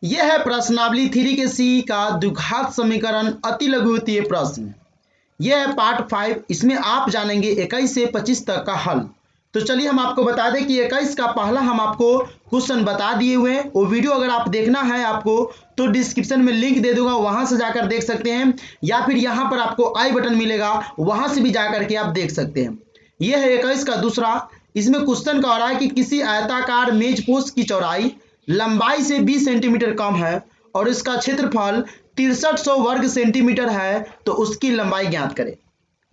यह है प्रश्नावली 3 के सी का द्विघात समीकरण अति लघुवित्तीय प्रश्न। यह है पार्ट 5। इसमें आप जानेंगे 21 से 25 तक का हल। तो चलिए हम आपको बता दें कि 21 का पहला हम आपको क्वेश्चन बता दिए हुए हैं। वो वीडियो अगर आप देखना है आपको तो डिस्क्रिप्शन में लिंक दे दूंगा, वहां से जाकर देख सकते हैं, या फिर यहाँ पर आपको आई बटन मिलेगा, वहां से भी जाकर के आप देख सकते हैं। यह है 21 का दूसरा। इसमें क्वेश्चन कह रहा है कि किसी आयताकार मेजपोश की चौड़ाई लंबाई से 20 सेंटीमीटर कम है और इसका क्षेत्रफल 6300 वर्ग सेंटीमीटर है, तो उसकी लंबाई ज्ञात करें।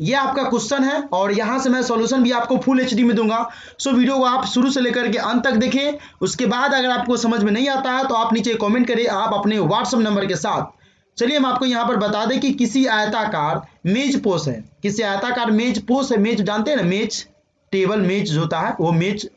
यह आपका क्वेश्चन है और यहां से मैं सॉल्यूशन भी आपको फुल एचडी में दूंगा। सो वीडियो को आप शुरू से लेकर के अंत तक देखें। उसके बाद अगर आपको समझ में नहीं आता है तो आप नीचे कमेंट करें आप अपने व्हाट्सएप नंबर के साथ। चलिए हम आपको यहाँ पर बता दें कि किसी आयताकार मेज पोश है, किसी आयताकार मेज पोश है। मेज जानते हैं ना, मेज टेबल मेज जो होता है वो मेज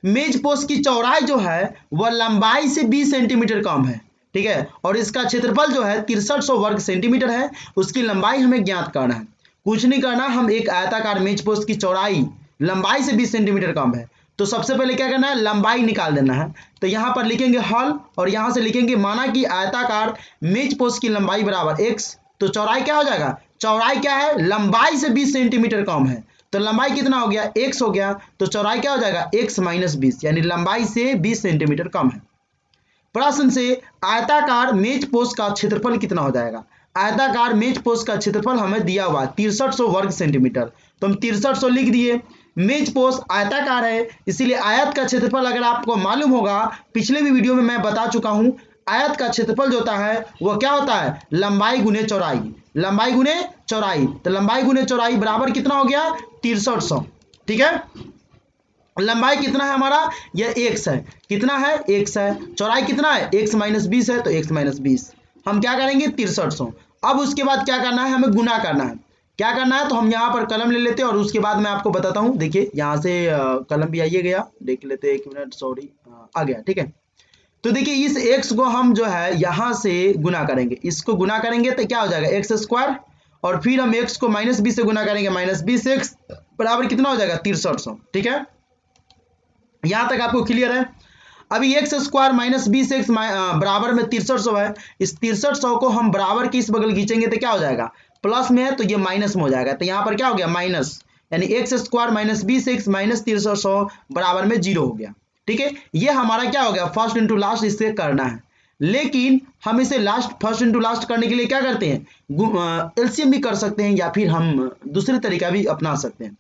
मेज पोश की चौड़ाई जो है वह लंबाई से 20 सेंटीमीटर कम है, ठीक है, और इसका क्षेत्रफल जो है 6300 वर्ग सेंटीमीटर है। उसकी लंबाई हमें ज्ञात करना है, कुछ नहीं करना। हम एक आयताकार मेज पोश की चौड़ाई लंबाई से 20 सेंटीमीटर कम है, तो सबसे पहले क्या करना है, लंबाई निकाल देना है। तो यहाँ पर लिखेंगे हल और यहाँ से लिखेंगे माना कि आयताकार मेज पोश की लंबाई बराबर x, तो चौड़ाई क्या हो जाएगा, चौड़ाई क्या है, लंबाई से 20 सेंटीमीटर कम है, तो लंबाई कितना हो गया, x हो गया, तो चौड़ाई क्या हो जाएगा, x माइनस 20, यानी लंबाई से 20 सेंटीमीटर कम है। प्रश्न से आयताकार मेज पोश का क्षेत्रफल कितना हो जाएगा। आयताकार मेज पोश का क्षेत्रफल हमें दिया हुआ 6300 वर्ग सेंटीमीटर, तो हम 6300 लिख दिए। मेज पोश आयताकार है, इसीलिए आयत का क्षेत्रफल अगर आपको मालूम होगा, पिछले भी वीडियो में मैं बता चुका हूं, आयत का क्षेत्रफल जो होता है वह क्या होता है, लंबाई गुने चौड़ाई, लंबाई गुने चौड़ाई। तो लंबाई गुने चौड़ाई बराबर कितना हो गया, 6300, ठीक है। लंबाई कितना है हमारा, यह x है, कितना है, x है। चौड़ाई कितना है, x माइनस 20 है, तो x माइनस 20 हम क्या करेंगे, 6300। अब उसके बाद क्या करना है, हमें गुना करना है। क्या करना है, तो हम यहाँ पर कलम ले लेते हैं और उसके बाद मैं आपको बताता हूँ। देखिए यहाँ से कलम भी आइए गया, देख लेते हैं, 1 मिनट, सॉरी, आ गया, ठीक है। तो देखिए इस x को हम जो है यहाँ से गुना करेंगे, इसको गुना करेंगे तो क्या हो जाएगा, एक्स स्क्वायर, और फिर हम x को माइनस 20 से गुना करेंगे, माइनस 20x बराबर कितना हो जाएगा, 6300, ठीक है। यहां तक आपको क्लियर है। अभी एक्स स्क्वायर माइनस 20x बराबर में 6300 है। इस 6300 को हम बराबर के इस बगल खींचेंगे तो क्या हो जाएगा, प्लस में है तो ये माइनस में हो जाएगा, तो यहाँ पर क्या हो गया, माइनस, यानी x square minus 20x minus 6300 बराबर में 0 हो गया, ठीक है। ये हमारा क्या हो गया, फर्स्ट इंटू लास्ट इससे करना है। लेकिन हम इसे लास्ट फर्स्ट इंटू लास्ट करने के लिए क्या करते हैं, एलसीएम भी कर सकते हैं या फिर हम दूसरे तरीका भी अपना सकते हैं।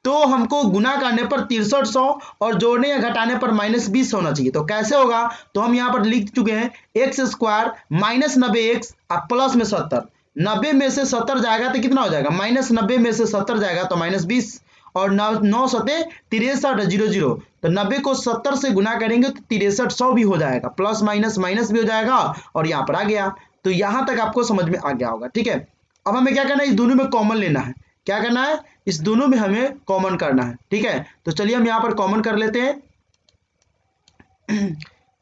तो हमको गुना करने पर 6300 और जोड़ने या घटाने पर माइनस 20 होना चाहिए। तो कैसे होगा, तो हम यहाँ पर लिख चुके हैं x square minus 90x plus में 70, 90 में से 70 जाएगा तो कितना हो जाएगा, माइनस 90 में से 70 जाएगा तो माइनस 20, और 9 सते 63 00, तो 90 को 70 से गुना करेंगे तो 6300 भी हो जाएगा, प्लस माइनस माइनस भी हो जाएगा और यहाँ पर आ गया। तो यहाँ तक आपको समझ में आ गया होगा, ठीक है। अब हमें क्या करना है, इस दोनों में कॉमन लेना है। क्या करना है, इस दोनों में हमें कॉमन करना है, ठीक है। तो चलिए हम यहाँ पर कॉमन कर लेते हैं।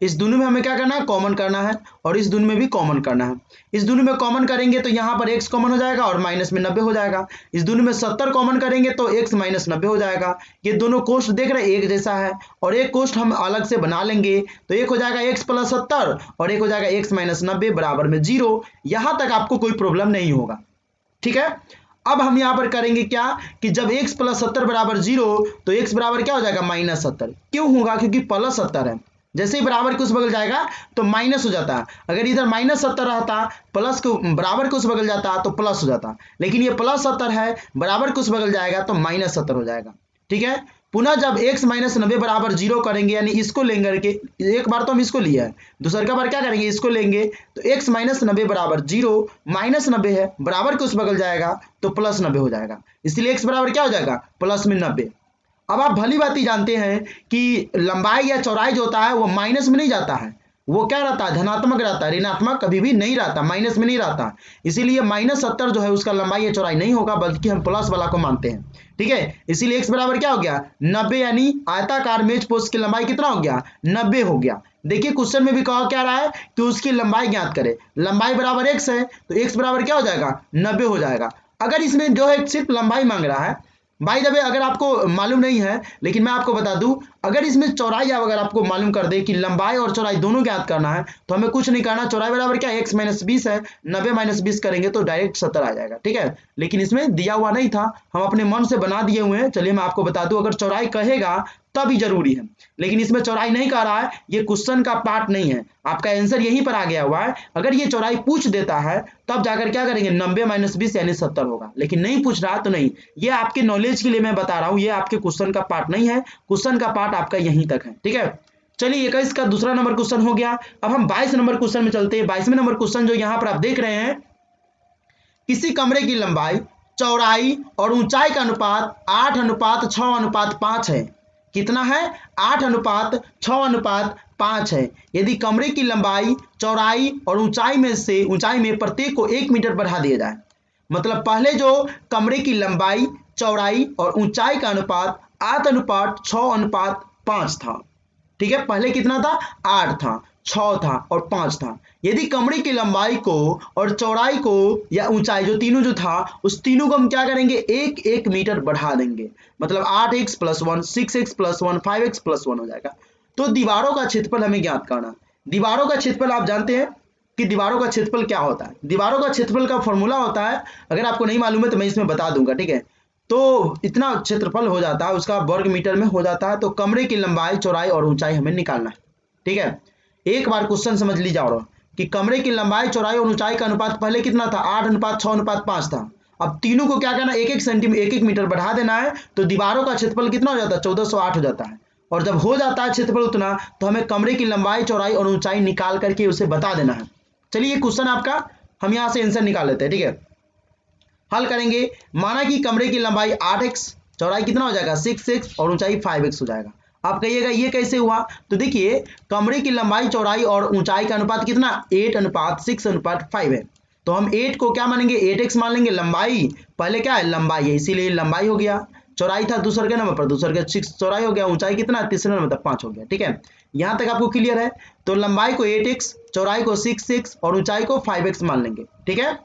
इस दोनों में हमें क्या करना है, कॉमन करना है, और इस दोनों में भी कॉमन करना है। इस दोनों में कॉमन करेंगे तो यहाँ पर x कॉमन हो जाएगा और माइनस में 90 हो जाएगा। इस दोनों में 70 कॉमन करेंगे तो x माइनस 90 हो जाएगा। ये दोनों कोष्ठ देख रहे हैं एक जैसा है, और एक कोष्ठ हम अलग से बना लेंगे, तो एक हो जाएगा x प्लस 70 और एक हो जाएगा x माइनस 90 बराबर में 0। यहाँ तक आपको कोई प्रॉब्लम नहीं होगा, ठीक है। अब हम यहाँ पर करेंगे क्या कि जब x प्लस 70 बराबर 0, तो x बराबर क्या हो जाएगा, माइनस 70। क्यों होगा, क्योंकि प्लस 70 है, जैसे ही बराबर के उस बगल जाएगा तो माइनस हो जाता है। अगर इधर माइनस 70 रहता, प्लस को बराबर के उस बगल जाता तो प्लस हो जाता, लेकिन ये प्लस 70 है, बराबर के उस बगल जाएगा तो माइनस 70 हो जाएगा, ठीक है। पुनः जब x माइनस 90 बराबर 0 करेंगे, यानी इसको लेंगे करके, एक बार तो हम इसको लिया है, दूसरे का बार क्या करेंगे, इसको लेंगे, तो x माइनस 90 बराबर 0, माइनस 90 है, बराबर के उस बगल जाएगा तो प्लस 90 हो जाएगा, इसलिए x बराबर क्या हो जाएगा, प्लस में 90। अब आप भली बात ही जानते हैं कि लंबाई या चौड़ाई जो होता है वो माइनस में नहीं जाता है, वो क्या रहता है, धनात्मक रहता है, ऋणात्मक कभी भी नहीं रहता, माइनस में नहीं रहता। इसीलिए माइनस 70 जो है उसका लंबाई या चौड़ाई नहीं होगा, बल्कि हम प्लस वाला को मानते हैं, ठीक है। इसीलिए x बराबर क्या हो गया, 90, यानी आयताकार मेज पोश की लंबाई कितना हो गया, 90 हो गया। देखिए क्वेश्चन में भी कहा क्या रहा है कि उसकी लंबाई ज्ञात करे, लंबाई बराबर x है, तो x बराबर क्या हो जाएगा, 90 हो जाएगा। अगर इसमें जो है सिर्फ लंबाई मांग रहा है, बाय द वे अगर आपको मालूम नहीं है, लेकिन मैं आपको बता दूं, अगर इसमें चौड़ाई अगर आपको मालूम कर दे कि लंबाई और चौड़ाई दोनों ज्ञात करना है तो हमें कुछ नहीं करना, चौड़ाई बराबर क्या x माइनस 20 है, 90 माइनस 20 करेंगे तो डायरेक्ट 70 आ जाएगा, ठीक है। लेकिन इसमें दिया हुआ नहीं था, हम अपने मन से बना दिए हुए हैं। चलिए मैं आपको बता दूं, अगर चौड़ाई कहेगा तभी जरूरी है, लेकिन इसमें चौड़ाई नहीं कह रहा है, ये क्वेश्चन का पार्ट नहीं है, आपका आंसर यहीं पर आ गया हुआ है। अगर ये चौड़ाई पूछ देता है तब जाकर क्या करेंगे, 90 माइनस 20 यानी 70 होगा, लेकिन नहीं पूछ रहा तो नहीं। ये आपके नॉलेज के लिए मैं बता रहा हूं, ये आपके क्वेश्चन का पार्ट नहीं है, क्वेश्चन का पार्ट आपका यहीं तक है, ठीक है। चलिए 21 का दूसरा नंबर क्वेश्चन हो गया। अब हम 22 नंबर क्वेश्चन में चलते हैं। 22वें नंबर क्वेश्चन जो यहाँ पर आप देख रहे हैं, किसी कमरे की लंबाई, चौड़ाई और ऊंचाई का अनुपात 8:6:5 है। कितना है, 8:6:5 है। यदि कमरे की लंबाई, चौड़ाई और ऊंचाई में प्रत्येक को 1 मीटर बढ़ा दिया जाए। मतलब पहले जो कमरे की लंबाई, चौड़ाई और ऊंचाई का अनुपात 8:6:5 था, ठीक है। पहले कितना था, 8 था, 6 था और 5 था। यदि कमरे की लंबाई को और चौड़ाई को या ऊंचाई, जो तीनों जो था, उस तीनों को हम क्या करेंगे, 1 मीटर बढ़ा देंगे। मतलब 8x + 1, 6x + 1, 5x + 1 हो जाएगा। तो दीवारों का क्षेत्रफल हमें ज्ञात करना। दीवारों का क्षेत्रफल आप जानते हैं कि दीवारों का क्षेत्रफल क्या होता है। दीवारों का क्षेत्रफल का फॉर्मूला होता है, अगर आपको नहीं मालूम है तो मैं इसमें बता दूंगा, ठीक है। तो इतना क्षेत्रफल हो जाता है, उसका वर्ग मीटर में हो जाता है। तो कमरे की लंबाई, चौड़ाई और ऊंचाई हमें निकालना है, ठीक है। एक बार क्वेश्चन समझ लीजिए और कि कमरे की लंबाई, चौड़ाई और ऊंचाई का अनुपात पहले कितना था, 8:6:5 था। अब तीनों को क्या करना, 1 मीटर बढ़ा देना है। तो दीवारों का क्षेत्रफल कितना हो जाता है, 1408 हो जाता है। और जब हो जाता है क्षेत्रफल उतना, तो हमें कमरे की लंबाई, चौड़ाई और ऊंचाई निकाल करके उसे बता देना है। चलिए क्वेश्चन आपका हम यहाँ से आंसर निकाल लेते हैं, ठीक है। हल करेंगे। माना कि कमरे की लंबाई 8x, चौड़ाई कितना हो जाएगा 6x और ऊंचाई 5x हो जाएगा। आप कहिएगा ये कैसे हुआ, तो देखिए कमरे की लंबाई, चौड़ाई और ऊंचाई का अनुपात कितना, 8:6:5 है। तो हम 8 को क्या मानेंगे, 8x मान लेंगे। लंबाई पहले क्या है, लंबाई है, इसीलिए लंबाई हो गया। चौड़ाई था दूसरे के नंबर पर, दूसरे के 6 चौड़ाई हो गया। ऊंचाई कितना, तीसरे नंबर पर 5 हो गया, ठीक है। यहां तक आपको क्लियर है। तो लंबाई को 8x, चौड़ाई को 6x और ऊंचाई को 5x मान लेंगे, ठीक है।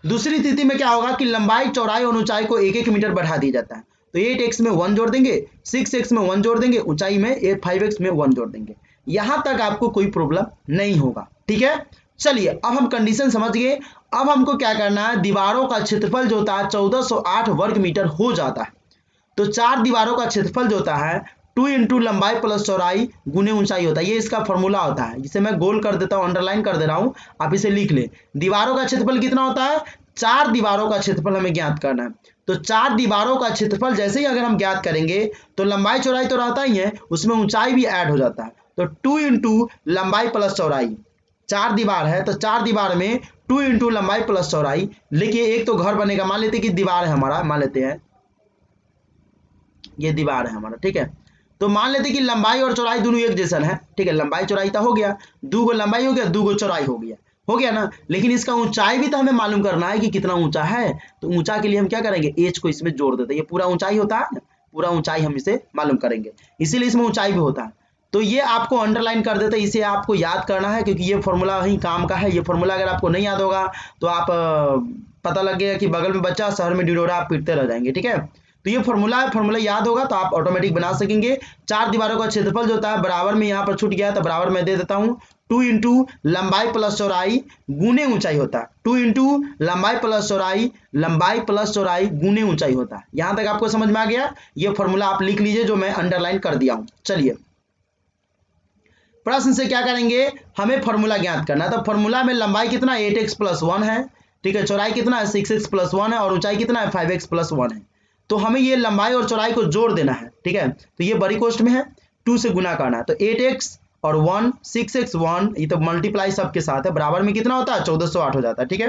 दूसरी स्थिति में क्या होगा कि लंबाई, चौड़ाई और ऊंचाई को 1 मीटर बढ़ा दिया जाता है। तो 8x में 1 जोड़ देंगे, 6x में 1 जोड़ देंगे, ऊंचाई में 5x में 1 जोड़ देंगे। यहां तक आपको कोई प्रॉब्लम नहीं होगा, ठीक है। चलिए अब हम कंडीशन समझ गए। अब हमको क्या करना है, दीवारों का क्षेत्रफल जो होता है 1408 वर्ग मीटर हो जाता है। तो 4 दीवारों का क्षेत्रफल जो होता है 2 इंटू लंबाई प्लस चौड़ाई गुने ऊंचाई होता है। ये इसका फॉर्मूला होता है, जिसे मैं गोल कर देता हूं, अंडरलाइन कर दे रहा हूं, आप इसे लिख ले। दीवारों का क्षेत्रफल कितना होता है, 4 दीवारों का क्षेत्रफल हमें ज्ञात करना है। तो 4 दीवारों का क्षेत्रफल जैसे ही अगर हम ज्ञात करेंगे तो लंबाई चौड़ाई तो रहता ही है, उसमें ऊंचाई भी ऐड हो जाता है। तो 2 इंटू लंबाई प्लस चौड़ाई, 4 दीवार है तो 4 दीवार में 2 इंटू लंबाई प्लस चौड़ाई। लिखिए एक तो घर बनेगा, मान लेते कि दीवार है हमारा, मान लेते हैं ये दीवार है हमारा, ठीक है। तो मान लेते कि लंबाई और चौड़ाई दोनों एक जैसा है, ठीक है। लंबाई चौड़ाई तो हो गया, 2 गो लंबाई हो गया, 2 गो चौड़ाई हो गया ना। लेकिन इसका ऊंचाई भी तो हमें मालूम करना है कि कितना ऊंचा है। तो ऊंचा के लिए हम क्या करेंगे, एच को इसमें जोड़ देते हैं। ये पूरा ऊंचाई होता है, पूरा ऊंचाई हम इसे मालूम करेंगे, इसीलिए इसमें ऊंचाई भी होता है। तो ये आपको अंडरलाइन कर देते हैं, इसे आपको याद करना है, क्योंकि ये फॉर्मूला ही काम का है। ये फॉर्मूला अगर आपको नहीं याद होगा तो आप पता लग गया कि बगल में बच्चा, शहर में डिडोरा, आप पीटते रह जाएंगे, ठीक है। तो ये फॉर्मूला है, फॉर्मूला याद होगा तो आप ऑटोमेटिक बना सकेंगे। 4 दीवारों का क्षेत्रफल जो होता है, बराबर में यहाँ पर छूट गया तो बराबर मैं दे देता हूँ, 2 इंटू लंबाई प्लस चौड़ाई गुने ऊंचाई होता है। 2 इंटू लंबाई प्लस चौड़ाई गुने ऊंचाई होता है। यहां तक आपको समझ में आ गया। ये फॉर्मूला आप लिख लीजिए जो मैं अंडरलाइन कर दिया हूं। चलिए प्रश्न से क्या करेंगे, हमें फॉर्मूला ज्ञात करना है। तो फॉर्मूला में लंबाई कितना 8x + 1 है, ठीक है। चौड़ाई कितना है 6x + 1 है और ऊंचाई कितना है 5x + 1 है। तो हमें ये लंबाई और चौड़ाई को जोड़ देना है, ठीक है। तो ये बड़ी कोष्ठ में है, 2 से गुना करना है। तो 8x और 1, 6x 1, ये तो मल्टीप्लाई सबके साथ है, बराबर में कितना होता है 1408 हो जाता है, ठीक है।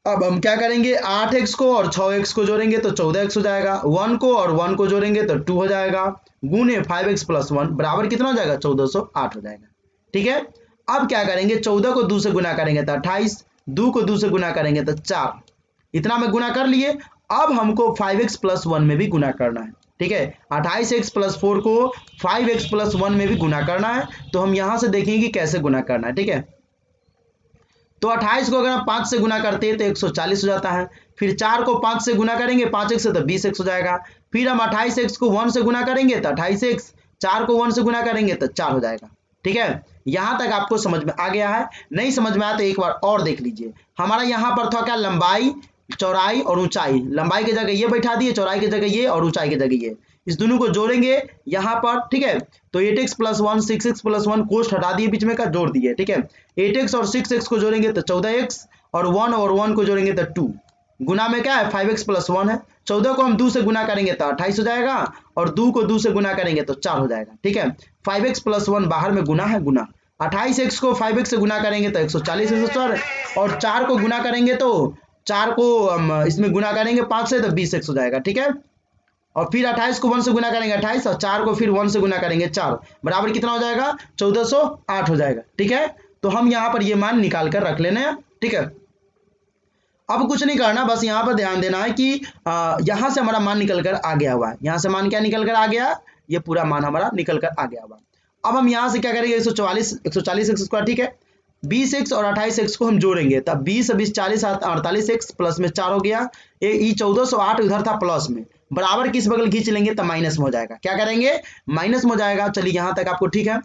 अब हम क्या करेंगे, 8x को और 6x को जोड़ेंगे तो 14x हो जाएगा। 1 को और 1 को जोड़ेंगे तो 2 हो जाएगा, गुने 5x + 1 बराबर कितना हो जाएगा 1408 हो जाएगा, ठीक है। अब क्या करेंगे, 14 को 2 से गुना करेंगे तो 28, 2 को 2 से गुना करेंगे तो 4, इतना में गुना कर लिए। अब हमको 5x + 1 में भी गुना करना है, ठीक है। 28x + 4 को 5x + 1 में भी गुना करना है। तो हम यहां से देखेंगे कि कैसे गुना करना है, ठीक है। तो 28 को अगर हम 5 से गुना करते हैं तो 140 हो जाता है। फिर 4 को 5 से गुना करेंगे 5x से तो 20x हो जाएगा। फिर हम 28x को 1 से गुना करेंगे तो 28x, 4 को 1 से गुना करेंगे तो 4 हो जाएगा। ठीक है, यहाँ तक आपको समझ में आ गया है। नहीं समझ में आया तो एक बार और देख लीजिए। हमारा यहाँ पर था क्या, लंबाई, चौड़ाई और ऊंचाई। लंबाई की जगह ये बैठा दिए, चौड़ाई की जगह ये और ऊंचाई की जगह ये। इस दोनों को जोड़ेंगे यहाँ पर। ठीक है, तो 8x + 1 6x + 1 कोष्ठ हटा दिए, बीच में का जोड़ दिए। ठीक है, 8x और 6x को जोड़ेंगे तो 14x और 1 को जोड़ेंगे तो 2। गुना में क्या है, 5x + 1 है। 14 को हम 2 से गुना करेंगे तो 28 हो जाएगा और 2 को 2 से गुना करेंगे तो 4 हो जाएगा। ठीक है, 5x + 1 बाहर में गुना है, गुना। 28x को 5x से गुना करेंगे तो 140 और 4 को गुना करेंगे तो 4 को इसमें गुना करेंगे 5 से तो 20x हो जाएगा। ठीक है, और फिर 28 को 1 से गुना करेंगे 28 और 4 को फिर 1 से गुना करेंगे 4, बराबर कितना हो जाएगा, 1408 हो जाएगा। ठीक है, तो हम यहाँ पर ये मान निकाल कर रख लेने हैं। ठीक है, अब कुछ नहीं करना, बस यहाँ पर ध्यान देना है कि यहाँ से हमारा मान निकल कर आ गया हुआ है। यहाँ से मान क्या निकल कर आ गया, ये पूरा मान हमारा निकल कर आ गया हुआ। अब हम यहाँ से क्या करेंगे, 140 एक्स स्क्वायर। ठीक है, 20x और 28x को हम जोड़ेंगे तब 20 20 40 48x प्लस में 4 हो गया। ये 1408 उधर था प्लस में, बराबर किस बगल खींच लेंगे तब माइनस में हो जाएगा। क्या करेंगे, माइनस में हो जाएगा। चलिए यहाँ तक आपको ठीक है।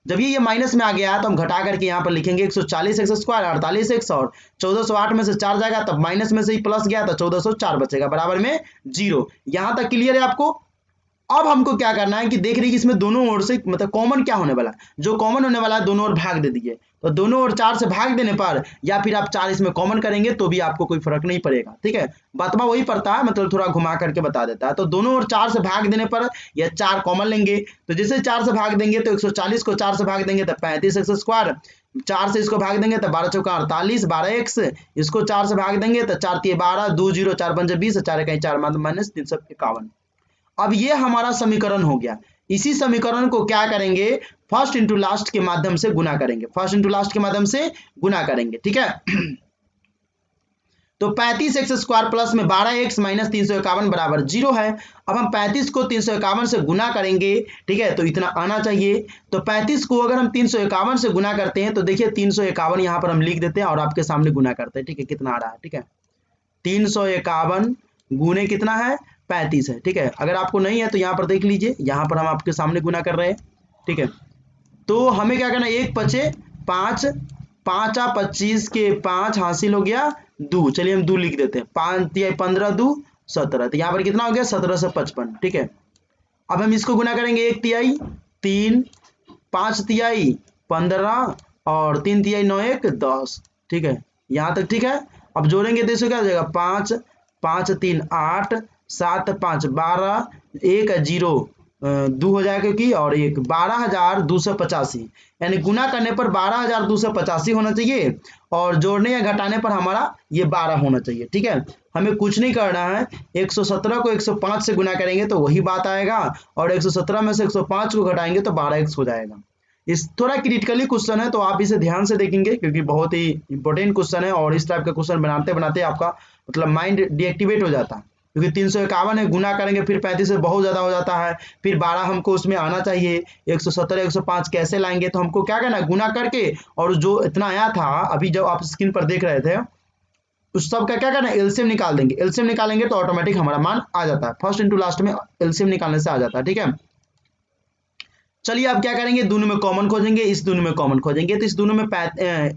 जब ये माइनस में आ गया तो हम घटा करके यहाँ पर लिखेंगे 140 एक्स स्क्वायर 48x और 1408 में से 4 जाएगा तब माइनस में से ही प्लस गया तो 1404 बचेगा, बराबर में 0। यहाँ तक क्लियर है आपको। अब हमको क्या करना है कि देख रही है कि इसमें दोनों ओर से मतलब कॉमन क्या होने वाला है, जो कॉमन होने वाला है दोनों ओर भाग दे दीजिए। तो दोनों ओर 4 से भाग देने पर या फिर आप 4 इसमें कॉमन करेंगे तो भी आपको कोई फर्क नहीं पड़ेगा। ठीक है, बातमा वही पड़ता है, मतलब थोड़ा घुमा करके बता देता है। तो दोनों ओर 4 से भाग देने पर या 4 कॉमन लेंगे तो जैसे 4 से भाग देंगे तो 140 को 4 से भाग देंगे तो 35x स्क्वायर, 4 से इसको भाग देंगे तो 12 चौका 48 12x, इसको 4 से भाग देंगे तो 4 3 12 2 0 4 5 20 4 1 4 माइनस 351। अब ये हमारा समीकरण हो गया। इसी समीकरण को क्या करेंगे, फर्स्ट इंटू लास्ट के माध्यम से गुना करेंगे, फर्स्ट इंटू लास्ट के माध्यम से गुना करेंगे। ठीक है, तो 35x स्क्वायर प्लस में 12x माइनस 351 बराबर 0 है। अब हम 35 को 351 से गुना करेंगे। ठीक है, तो इतना आना चाहिए। तो 35 को अगर हम 351 से गुना करते हैं तो देखिए 351 यहाँ पर हम लिख देते हैं और आपके सामने गुना करते हैं। ठीक है, कितना आ रहा है, ठीक है, 351 गुने कितना है, 35 है। ठीक है, अगर आपको नहीं है तो यहाँ पर देख लीजिए, यहाँ पर हम आपके सामने गुना कर रहे हैं। ठीक है, तो हमें क्या करना है, 1 बचे 5, 5 25 के 5 हासिल हो गया 2, चलिए हम 2 लिख देते हैं, 5 तिहाई 15 2 17, तो यहाँ पर कितना हो गया 17 से 55। ठीक है, अब हम इसको गुना करेंगे, 1 तिहाई 3, 5 तिहाई 15 और 3 तिहाई 9 1 10। ठीक है, यहाँ तक ठीक है। अब जोड़ेंगे तो इसको क्या हो जाएगा, 5 5 3 8 7 5 12 1 0 2 हो जाएगा क्योंकि, और 1 12,285, यानी गुना करने पर 12,285 होना चाहिए और जोड़ने या घटाने पर हमारा ये 12 होना चाहिए। ठीक है, हमें कुछ नहीं करना है, 117 को 105 से गुना करेंगे तो वही बात आएगा और 117 में से 105 को घटाएंगे तो 12x हो जाएगा। इस थोड़ा क्रिटिकली क्वेश्चन है तो आप इसे ध्यान से देखेंगे क्योंकि बहुत ही इंपॉर्टेंट क्वेश्चन है और इस टाइप का क्वेश्चन बनाते बनाते आपका मतलब माइंड डीएक्टिवेट हो जाता है, क्योंकि 351 है, गुना करेंगे फिर 35 से बहुत ज़्यादा हो जाता है, फिर 12 हमको उसमें आना चाहिए, 117 105 कैसे लाएंगे, तो हमको क्या करना है, गुना करके और जो इतना आया था अभी जब आप स्क्रीन पर देख रहे थे उस सब का क्या करना है, एलसीएम निकाल देंगे। एलसीएम निकालेंगे तो ऑटोमेटिक हमारा मान आ जाता है, फर्स्ट इंटू लास्ट में एलसीएम निकालने से आ जाता है। ठीक है, चलिए अब क्या करेंगे, दोनों में कॉमन खोजेंगे, इस दोनों में कॉमन खोजेंगे तो इस दोनों में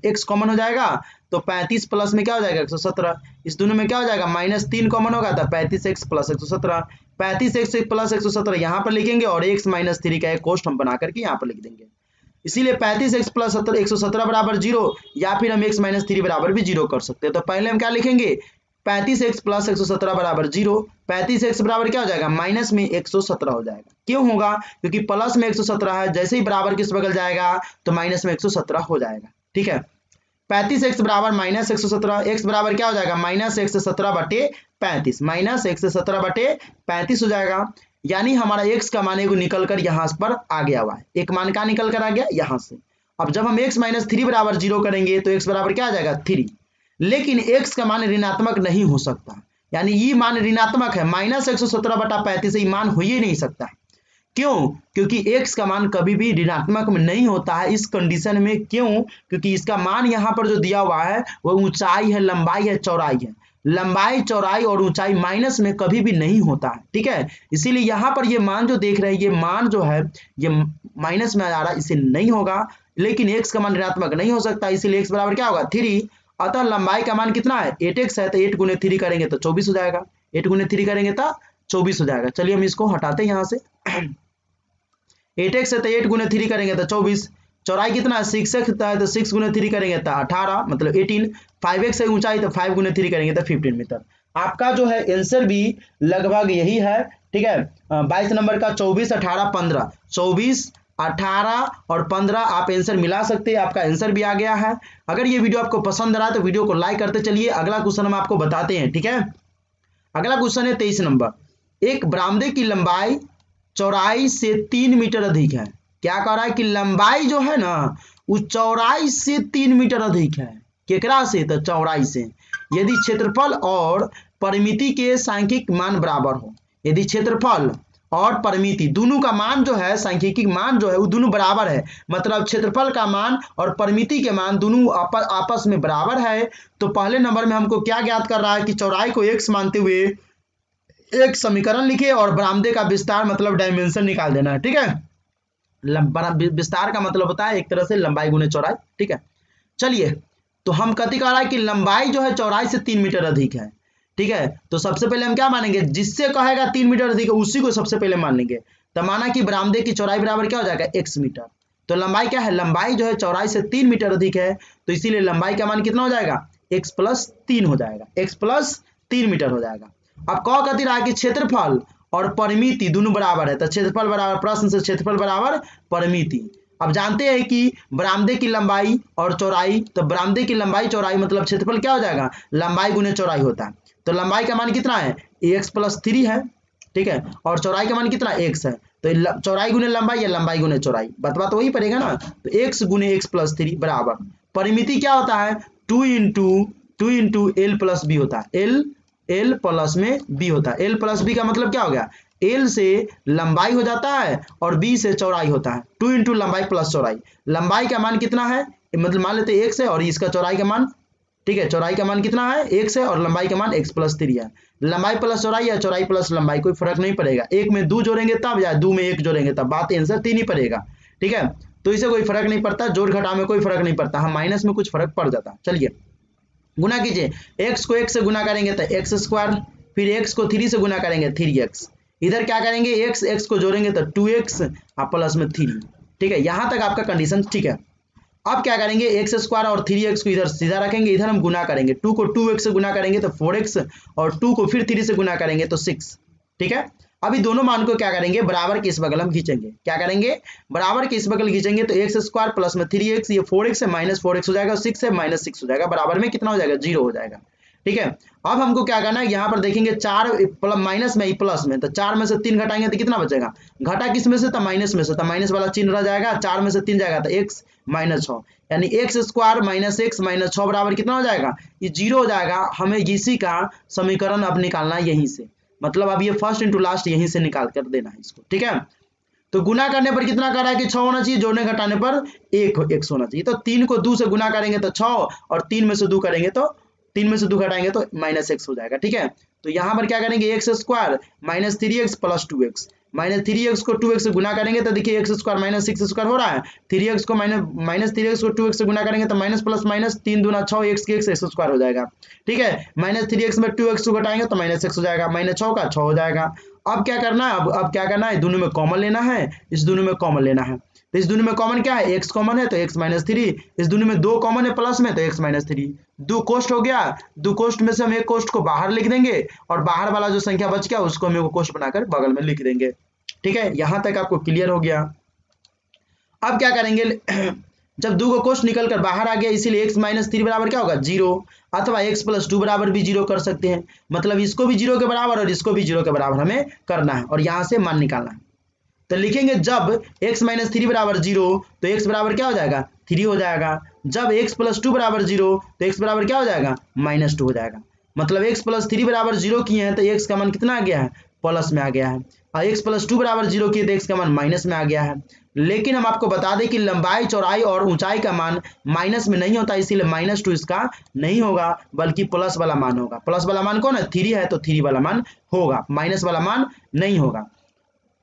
x कॉमन हो जाएगा तो 35 प्लस में क्या हो जाएगा 117, इस दोनों में क्या हो जाएगा -3 कॉमन होगा तो 35x प्लस 117, 35x प्लस 117 यहाँ पर लिखेंगे और x - 3 का एक कोष्ठ हम बना करके यहाँ पर लिख देंगे। इसीलिए 35x प्लस 117 बराबर 0 या फिर हम x - 3 बराबर भी 0 कर सकते हैं। तो पहले हम क्या लिखेंगे, 35x प्लस 117 बराबर 0, 35x बराबर क्या हो जाएगा, माइनस में 117 हो जाएगा। क्यों होगा, क्योंकि प्लस में 117 है, जैसे ही बराबर किस बगल जाएगा तो माइनस में 117 हो जाएगा। ठीक है, 35x बराबर माइनस 117, x बराबर क्या हो जाएगा -117 बटे 35, -117 बटे 35 हो जाएगा। यानी हमारा x का मान एगो निकल कर यहाँ पर आ गया हुआ है, एक मान का निकल कर आ गया यहाँ से। अब जब हम x - 3 बराबर 0 करेंगे तो x बराबर क्या आ जाएगा 3, लेकिन x का मान ऋणात्मक नहीं हो सकता, यानी ये मान ऋणात्मक है, -117 बटा 35 ये मान हो ही नहीं सकता, क्यों? क्योंकि x का मान कभी भी ऋणात्मक में नहीं होता है इस कंडीशन में। क्यों? क्योंकि इसका मान यहाँ पर जो दिया हुआ है वो ऊंचाई है, लंबाई है, चौड़ाई है। लंबाई, चौड़ाई और ऊंचाई माइनस में कभी भी नहीं होता है, ठीक है। इसीलिए यहाँ पर ये मान जो देख रहे हैं, ये मान जो है ये माइनस में आ रहा है, इसे नहीं होगा। लेकिन x का मान ऋणात्मक नहीं हो सकता, इसीलिए x बराबर क्या होगा 3। अतः लंबाई का मान कितना है 8x है, तो 8 गुने 3 करेंगे तो 24 हो जाएगा। 8 गुने 3 करेंगे तो 24 हो जाएगा। चलिए हम इसको हटाते हैं यहाँ से। 8x है तो 8 गुने 3 करेंगे तो 24। चौड़ाई कितना है 6x है तो 6 गुने 3 करेंगे तो 18 मतलब 18। 5x है ऊंचाई तो 5 गुने 3 करेंगे तो 15 मीटर। आपका जो है आंसर भी लगभग यही है, ठीक है। 22 नंबर का 24, 18, 15, 24, 18 और 15 आप आंसर मिला सकते हैं। आपका आंसर भी आ गया है। अगर ये वीडियो आपको पसंद आ रहा है तो वीडियो को लाइक करते चलिए। अगला क्वेश्चन हम आपको बताते हैं, ठीक है। अगला क्वेश्चन है 23 नंबर। एक बरामदे की लंबाई चौड़ाई से 3 मीटर अधिक है। क्या कह रहा है कि लंबाई जो है ना वो चौड़ाई से 3 मीटर अधिक है। केकरा से? तो चौड़ाई से। यदि क्षेत्रफल और परिमिति के सांख्यिक मान बराबर हो, यदि क्षेत्रफल और परिमिति दोनों का मान जो है, सांख्यिकी मान जो है वो दोनों बराबर है, मतलब क्षेत्रफल का मान और परिमिति के मान दोनों आपस में बराबर है, तो पहले नंबर में हमको क्या ज्ञात कर रहा है कि चौड़ाई को x मानते हुए एक समीकरण लिखे और बरामदे का विस्तार मतलब डायमेंशन निकाल देना है, ठीक है। विस्तार का मतलब होता है एक तरह से लंबाई गुने चौड़ाई, ठीक है। चलिए, तो हम कथी कह रहा है कि लंबाई जो है चौड़ाई से 3 मीटर अधिक है, ठीक है। तो सबसे पहले हम क्या मानेंगे, जिससे कहेगा 3 मीटर अधिक है उसी को सबसे पहले मान लेंगे। तो माना कि बरामदे की चौड़ाई बराबर क्या हो जाएगा x मीटर। तो लंबाई क्या है, लंबाई जो है चौड़ाई से 3 मीटर अधिक है, तो इसीलिए लंबाई का मान कितना हो जाएगा x प्लस 3 हो जाएगा, x प्लस 3 मीटर हो जाएगा। अब कह कथी रहा है कि क्षेत्रफल और परिमिति दोनों बराबर है, तो क्षेत्रफल बराबर, प्रश्न से क्षेत्रफल बराबर परिमिति। अब जानते हैं कि बरामदे की लंबाई और चौड़ाई, तो बरामदे की लंबाई चौड़ाई मतलब क्षेत्रफल क्या हो जाएगा, लंबाई गुने चौड़ाई होता है। तो लंबाई का मान कितना है x प्लस 3 है, ठीक है, और चौड़ाई का मान कितना x है। तो चौड़ाई गुने लंबाई या लंबाई गुने चौड़ाई, बतवा तो वही पड़ेगा ना। तो x गुने x प्लस 3 बराबर परिमिति क्या होता है 2 इंटू एल प्लस बी होता है। एल प्लस में बी होता है। एल प्लस बी का मतलब क्या हो गया, एल से लंबाई हो जाता है और बी से चौड़ाई होता है। 2 इंटू लंबाई प्लस चौड़ाई। लंबाई का मान कितना है, मतलब मान लेते हैं x है और इसका चौड़ाई का मान, ठीक है, चौड़ाई का मान कितना है x है और लंबाई का मान x प्लस 3 है। लंबाई प्लस चौड़ाई या चौड़ाई प्लस लंबाई कोई फर्क नहीं पड़ेगा। एक में 2 जोड़ेंगे तब या 2 में 1 जोड़ेंगे तब बात आंसर 3 ही पड़ेगा, ठीक है। तो इसे कोई फर्क नहीं पड़ता, जोड़ घटा में कोई फर्क नहीं पड़ता, हम माइनस में कुछ फर्क पड़ जाता। चलिए गुना कीजिए, x को x से गुना करेंगे तो x स्क्वायर, फिर x को 3 से गुना करेंगे 3x, इधर क्या करेंगे x को जोड़ेंगे तो 2x और प्लस में 3, ठीक है। यहां तक आपका कंडीशन ठीक है। अब क्या करेंगे x स्क्वायर और 3x को इधर सीधा रखेंगे, इधर हम गुना करेंगे, 2 को 2x से गुना करेंगे तो 4x और 2 को फिर 3 से गुना करेंगे तो 6, ठीक है। अभी दोनों मान को क्या करेंगे, बराबर के इस बगल हम खींचेंगे। क्या करेंगे, बराबर के इस बगल खींचेंगे तो x स्क्वायर प्लस में 3x, ये 4x है माइनस 4x हो जाएगा, 6 है माइनस 6 हो जाएगा, बराबर में कितना हो जाएगा 0 हो जाएगा, ठीक है। अब हमको क्या करना है, यहाँ पर देखेंगे 4 माइनस में प्लस में, तो 4 में से 3 घटाएंगे तो कितना बचेगा, घटा किस में से, तो माइनस में से, तो माइनस वाला चिन्ह रह जाएगा, 4 में से 3 जाएगा तो x माइनस 6, यानी x स्क्वायर माइनस x माइनस 6 बराबर कितना हो जाएगा, ये 0 हो जाएगा। हमें इसी का समीकरण अब निकालना है यहीं से, मतलब अब ये फर्स्ट इंटू लास्ट यहीं से निकाल कर देना है इसको, ठीक है। तो गुना करने पर कितना कर रहा है कि 6 होना चाहिए, जोड़ने घटाने पर 1 होना चाहिए। तो 3 को 2 से गुना करेंगे तो 6 और 3 में से 2 करेंगे तो 3 में से 2 घटाएंगे तो माइनस x हो जाएगा, ठीक है। तो यहाँ पर क्या करेंगे x स्क्वायर minus 3x plus 2x, minus 3x को 2x से गुना करेंगे तो देखिए x स्क्वायर माइनस 6 स्क्वायर हो रहा है, 3x को माइनस 3x को 2x से गुना करेंगे तो माइनस प्लस माइनस 3 दूना 6 x के x स्क्वायर हो जाएगा, ठीक है। माइनस 3x में 2x को घटाएंगे तो माइनस x हो जाएगा, माइनस 6 का 6 हो जाएगा। अब क्या करना है, अब क्या करना है, दोनों में कॉमन लेना है, इस दोनों में कॉमन लेना है। तो इस दोनों में कॉमन क्या है, x कॉमन है तो x माइनस 3, इस दोनों में 2 कॉमन है प्लस में तो x माइनस 3, 2 कोष्ट हो गया, 2 कोष्ट में से हम एक कोष्ट को बाहर लिख देंगे और बाहर वाला जो संख्या बच गया उसको हम एक कोष्ट बनाकर बगल में लिख देंगे, ठीक है। यहां तक आपको क्लियर हो गया। अब क्या करेंगे, जब 2 को कोष्ट निकल कर बाहर आ गया इसीलिए x माइनस 3 बराबर क्या होगा 0, अथवा x प्लस 2 बराबर भी 0 कर सकते हैं, मतलब इसको भी 0 के बराबर और इसको भी 0 के बराबर हमें करना है और यहाँ से मान निकालना है। तो लिखेंगे जब x माइनस 3 बराबर 0 तो x बराबर क्या हो जाएगा 3 हो जाएगा, जब x प्लस 2 बराबर 0 तो x बराबर क्या हो जाएगा माइनस 2 हो जाएगा, मतलब x प्लस 3 बराबर 0 किए हैं तो x का मान कितना आ गया है प्लस में आ गया है, और x + 2 = 0 किए तो x का मान माइनस में आ गया है। लेकिन हम आपको बता दें कि लंबाई, चौड़ाई और ऊंचाई का मान माइनस में नहीं होता, इसीलिए -2 इसका नहीं होगा, बल्कि प्लस वाला मान होगा। प्लस वाला मान कौन है? 3 है, तो 3 वाला मान होगा, माइनस वाला मान नहीं होगा।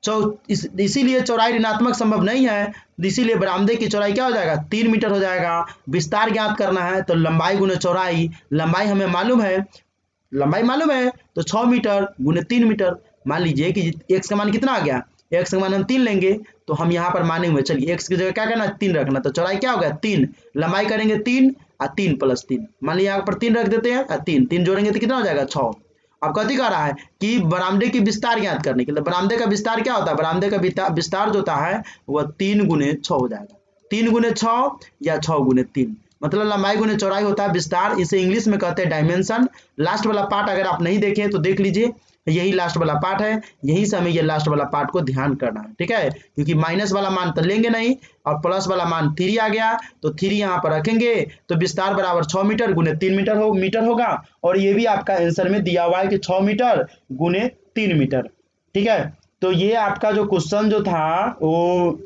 इसीलिए चौड़ाई ऋणात्मक संभव नहीं है, इसीलिए बरामदे की चौड़ाई क्या हो जाएगा? 3 मीटर हो जाएगा। विस्तार ज्ञात करना है तो लंबाई गुने चौड़ाई, लंबाई हमें मालूम है, लंबाई मालूम है तो 6 मीटर गुने 3 मीटर। मान लीजिए कि x का मान कितना आ गया? x का मान हम 3 लेंगे, तो हम यहाँ पर माने हुए, चलिए x की जगह क्या करना? 3 रखना, तो चौड़ाई क्या हो गया? 3, लंबाई करेंगे 3 और 3 + 3, मान लीजिए यहाँ पर 3 रख देते हैं और 3 जोड़ेंगे तो कितना हो जाएगा? 6। अब कथी कह रहा है कि बरामदे की विस्तार ज्ञात करने के लिए, बरामदे का विस्तार क्या होता है? बरामदे का विस्तार जो होता है वह 3 गुने 6 हो जाएगा, 3 गुने 6 या 6 गुने 3, मतलब लंबाई गुने चौड़ाई होता है विस्तार। इसे इंग्लिश में कहते हैं डायमेंशन। लास्ट वाला पार्ट अगर आप नहीं देखें तो देख लीजिए, यही लास्ट वाला पार्ट है, यहीं से हमें ये लास्ट वाला पार्ट को ध्यान करना है, ठीक है, क्योंकि माइनस वाला मान तो लेंगे नहीं और प्लस वाला मान 3 आ गया, तो 3 यहाँ पर रखेंगे तो विस्तार बराबर 6 मीटर गुने 3 मीटर होगा, और ये भी आपका आंसर में दिया हुआ है कि 6 मीटर गुने 3 मीटर, ठीक है। तो ये आपका जो क्वेश्चन जो था वो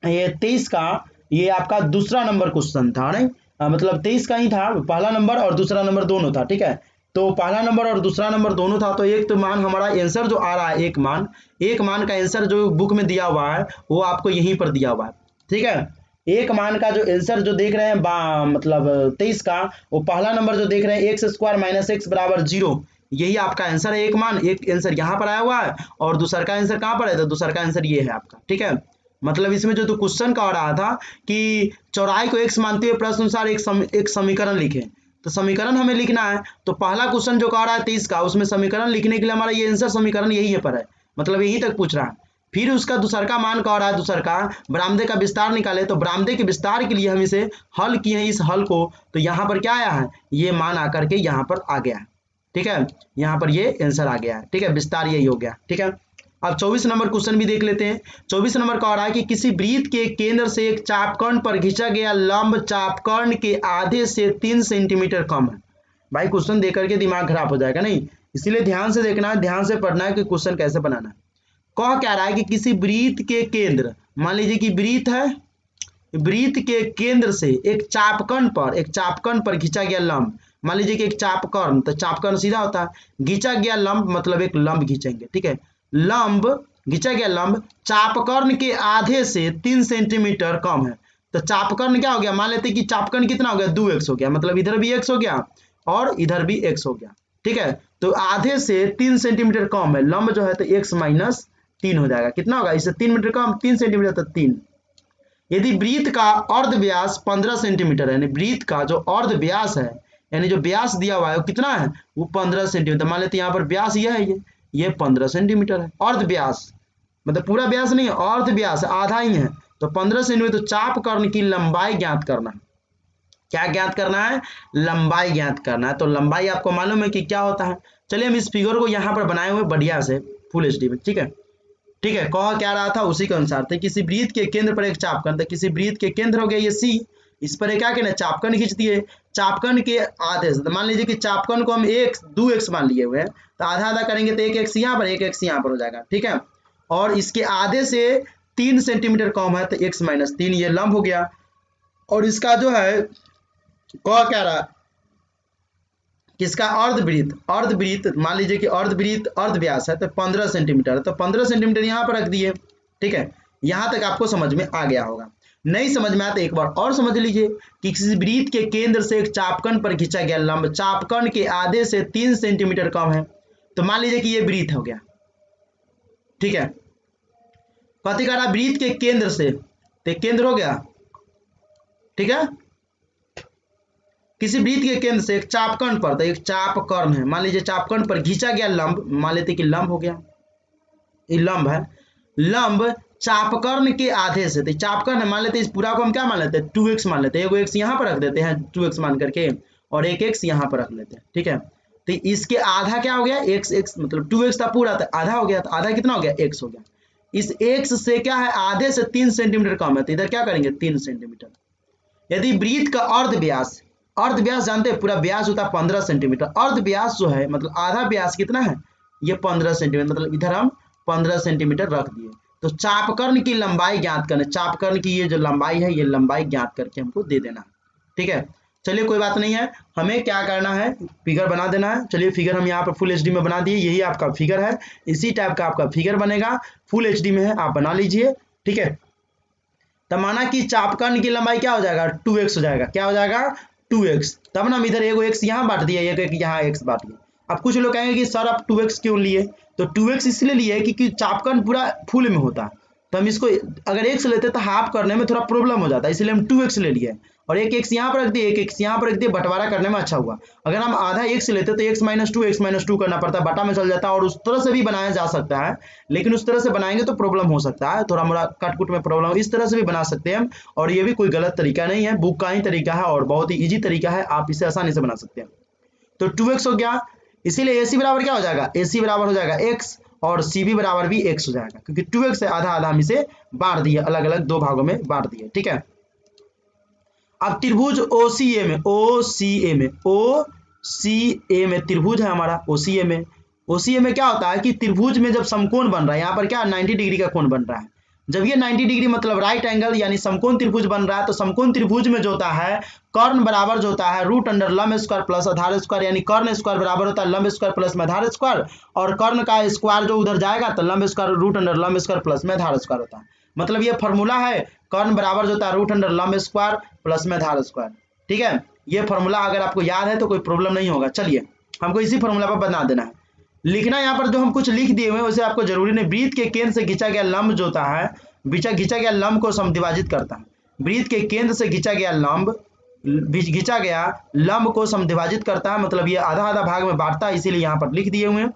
ये 23 का, ये आपका दूसरा नंबर क्वेश्चन था, नहीं मतलब 23 का ही था, पहला नंबर और दूसरा नंबर दोनों था, ठीक है। तो पहला नंबर और दूसरा नंबर दोनों था, तो एक तो मान हमारा आंसर जो आ रहा है, एक मान का आंसर जो बुक में दिया हुआ है वो आपको यहीं पर दिया हुआ है, ठीक है। एक मान का जो आंसर जो देख रहे हैं मतलब 23 का, वो पहला नंबर जो देख रहे हैं x² - x = 0, यही आपका आंसर है। एक आंसर यहाँ पर आया हुआ है और दूसरा का आंसर कहाँ पर है? तो दूसरा का आंसर ये है आपका, ठीक है। मतलब इसमें जो तो क्वेश्चन कह रहा था कि चौड़ाई को x मानते हुए प्रश्न अनुसार एक समीकरण लिखें, तो समीकरण हमें लिखना है। तो पहला क्वेश्चन जो कह रहा है 23 का, उसमें समीकरण लिखने के लिए हमारा ये आंसर समीकरण यही है पर है, मतलब यहीं तक पूछ रहा है। फिर उसका दूसरा का मान कह रहा है, दूसरा का बरामदे का विस्तार निकाले, तो बरामदे के विस्तार के लिए हम इसे हल किए हैं, इस हल को, तो यहाँ पर क्या आया है? ये मान आकर के यहाँ पर आ गया है, ठीक है, यहाँ पर ये आंसर आ गया है, ठीक है, विस्तार यही हो गया, ठीक है। अब 24 नंबर क्वेश्चन भी देख लेते हैं। 24 नंबर कह रहा है कि किसी वृत्त के केंद्र से एक चापकर्ण पर खींचा गया लंब चापकर्ण के आधे से 3 सेंटीमीटर कम है। भाई क्वेश्चन देख करके दिमाग खराब हो जाएगा, नहीं, इसीलिए ध्यान से देखना है, ध्यान से पढ़ना है कि क्वेश्चन कैसे बनाना है। कह क्या रहा है कि किसी वृत्त के केंद्र, मान लीजिए कि वृत्त है, वृत्त के केंद्र से एक चापकर्ण पर खींचा गया लंब, मान लीजिए कि एक चापकर्ण, तो चापकर्ण सीधा होता है, खींचा गया लंब मतलब एक लंब खींचेंगे, ठीक है, लंब खींचा गया लंब चापकर्ण के आधे से 3 सेंटीमीटर कम है। तो चापकर्ण क्या हो गया? मान लेते हैं कि चापकर्ण कितना हो गया? 2x हो गया, मतलब इधर भी x हो गया और इधर भी x हो गया, ठीक है। तो आधे से 3 सेंटीमीटर कम है लंब जो है, तो x - 3 हो जाएगा, कितना होगा? इससे 3 मीटर कम, 3 सेंटीमीटर, तो 3। यदि वृत्त का अर्ध व्यास 15 सेंटीमीटर है, यानी वृत्त का जो अर्ध व्यास है, यानी जो व्यास दिया हुआ है वो कितना है? वो 15 सेंटीमीटर। मान लेते हैं यहाँ पर व्यास यह है, ये 15 सेंटीमीटर है, अर्ध व्यास मतलब पूरा व्यास नहीं है, अर्ध व्यास आधा ही है, तो 15 सेंटीमीटर। तो चापकर्ण की लंबाई ज्ञात करना है, क्या ज्ञात करना है? लंबाई ज्ञात करना है। तो लंबाई आपको मालूम है कि क्या होता है। चलिए हम इस फिगर को यहाँ पर बनाए हुए बढ़िया से फुल HD में, ठीक है, ठीक है। कह क्या रहा था उसी के अनुसार, तो किसी वृत्त के केंद्र पर एक चापकर्ण, तो किसी वृत्त के केंद्र हो गया ये C, इस पर क्या कहना है? चापकर्ण खींच दिए, चापकर्ण के आधे से, तो मान लीजिए कि चापकर्ण को हम 2x मान लिए हुए हैं, तो आधा आधा करेंगे तो 1x यहाँ पर, 1x यहाँ पर हो जाएगा, ठीक है। और इसके आधे से 3 सेंटीमीटर कम है, तो x - 3 ये लंब हो गया। और इसका जो है कह क्या रहा, किसका? अर्धवृत्त मान लीजिए कि अर्धवृत्त अर्ध व्यास है, तो 15 सेंटीमीटर है, तो 15 सेंटीमीटर यहाँ पर रख दिए, ठीक है। यहाँ तक आपको समझ में आ गया होगा। नहीं समझ में आया तो एक बार और समझ लीजिए कि किसी वृत्त के केंद्र से एक चापकर्ण पर खींचा गया लंब चापकर्ण के आधे से 3 सेंटीमीटर कम है, तो मान लीजिए कि ये वृत्त हो गया, ठीक है। कथी कह रहा? वृत्त के केंद्र से, तो केंद्र हो गया, ठीक है, किसी वृत्त के केंद्र से एक चापकर्ण पर, तो एक चापकर्ण है, मान लीजिए चापकर्ण पर खींचा गया लंब, मान लेते कि लंब हो गया, ये लंब है, लंब चापकर्ण के आधे से, तो चापकर्ण है, मान लेते इस पूरा को हम क्या मान लेते हैं? 2x मान लेते हैं, एगो x यहाँ पर रख देते हैं 2x मान करके, और एक x यहाँ पर रख लेते हैं, ठीक है। तो इसके आधा क्या हो गया? x मतलब 2x था पूरा, तो आधा हो गया, तो आधा कितना हो गया? x हो गया। इस x से क्या है? आधे से 3 सेंटीमीटर कम है, तो इधर क्या करेंगे? 3 सेंटीमीटर। यदि वृत्त का अर्ध व्यास जानते हैं, पूरा व्यास होता है 15 सेंटीमीटर, अर्ध व्यास जो है मतलब आधा व्यास कितना है? ये 15 सेंटीमीटर, मतलब इधर हम 15 सेंटीमीटर रख दिए। तो चापकर्ण की लंबाई ज्ञात करना, चापकर्ण की ये जो लंबाई है ये लंबाई ज्ञात करके हमको दे देना, ठीक है। चलिए कोई बात नहीं है, हमें क्या करना है, फिगर बना देना है। चलिए फिगर हम यहाँ पर फुल एचडी में बना दिए, यही आपका फिगर है, इसी टाइप का आपका फिगर बनेगा, फुल एचडी में है, आप बना लीजिए, ठीक है। तब माना कि चापकर्ण की लंबाई क्या हो जाएगा, 2x हो जाएगा, क्या हो जाएगा 2x। तब ना हम इधर एगो x यहाँ बांट दिया, एक यहाँ x बांट दिया। अब कुछ लोग कहेंगे कि सर आप 2x क्यों लिए, तो 2x इसलिए लिए क्योंकि चापकर्ण पूरा फुल में होता, तो हम इसको अगर x लेते तो हाफ करने में थोड़ा प्रॉब्लम हो जाता है, इसलिए हम 2x ले लिए, और एक x यहाँ पर रख दिए, एक x यहाँ पर रख दिए, बंटवारा करने में अच्छा हुआ। अगर हम आधा x लेते तो x-2 करना पड़ता, बटा में चल जाता, और उस तरह से भी बनाया जा सकता है, लेकिन उस तरह से बनाएंगे तो प्रॉब्लम हो सकता है, थोड़ा मोड़ा कटकुट में प्रॉब्लम, इस तरह से भी बना सकते हैं हम, और ये भी कोई गलत तरीका नहीं है, बुक का ही तरीका है और बहुत ही ईजी तरीका है, आप इसे आसानी से बना सकते हैं। तो 2x हो गया, इसीलिए AC बराबर क्या हो जाएगा, AC बराबर हो जाएगा x, और CB बराबर भी x हो जाएगा, क्योंकि 2x से आधा आधा हम इसे बांट दिए, अलग अलग दो भागों में बांट दिए, ठीक है। अब त्रिभुज OCA में त्रिभुज है हमारा OCA में क्या होता है कि त्रिभुज में जब समकोण बन रहा है, यहाँ पर क्या 90 डिग्री का कोण बन रहा है, जब ये 90 डिग्री मतलब राइट एंगल यानी समकोण त्रिभुज बन रहा है, तो समकोण त्रिभुज में जो होता है कर्ण बराबर जो होता है रूट अंडर लंब स्क्वायर प्लस आधार स्क्वायर, यानी कर्ण स्क्वायर बराबर होता है लंब स्क्वायर प्लस में आधार स्क्वायर, और कर्ण का स्क्वायर जो उधर जाएगा तो लंब स्क्वायर रूट अंडर लंब स्क्वायर प्लस में आधार स्क्वायर होता है। मतलब ये फॉर्मूला है, कर्ण बराबर जो होता है रूट अंडर लंब स्क्वायर प्लस में आधार स्क्वायर, ठीक है। ये फॉर्मूला अगर आपको याद है तो कोई प्रॉब्लम नहीं होगा। चलिए हमको इसी फॉर्मूला पर बना देना है, लिखना यहाँ पर जो हम कुछ लिख दिए हुए हैं वैसे आपको जरूरी नहीं। वृत्त के केंद्र से खींचा गया लंब जो होता है, खींचा गया लंब को समद्विभाजित करता है, वृत्त के केंद्र से खींचा गया लंब को समद्विभाजित करता है, मतलब ये आधा आधा भाग में बांटता है, इसीलिए यहाँ पर लिख दिए हुए हैं।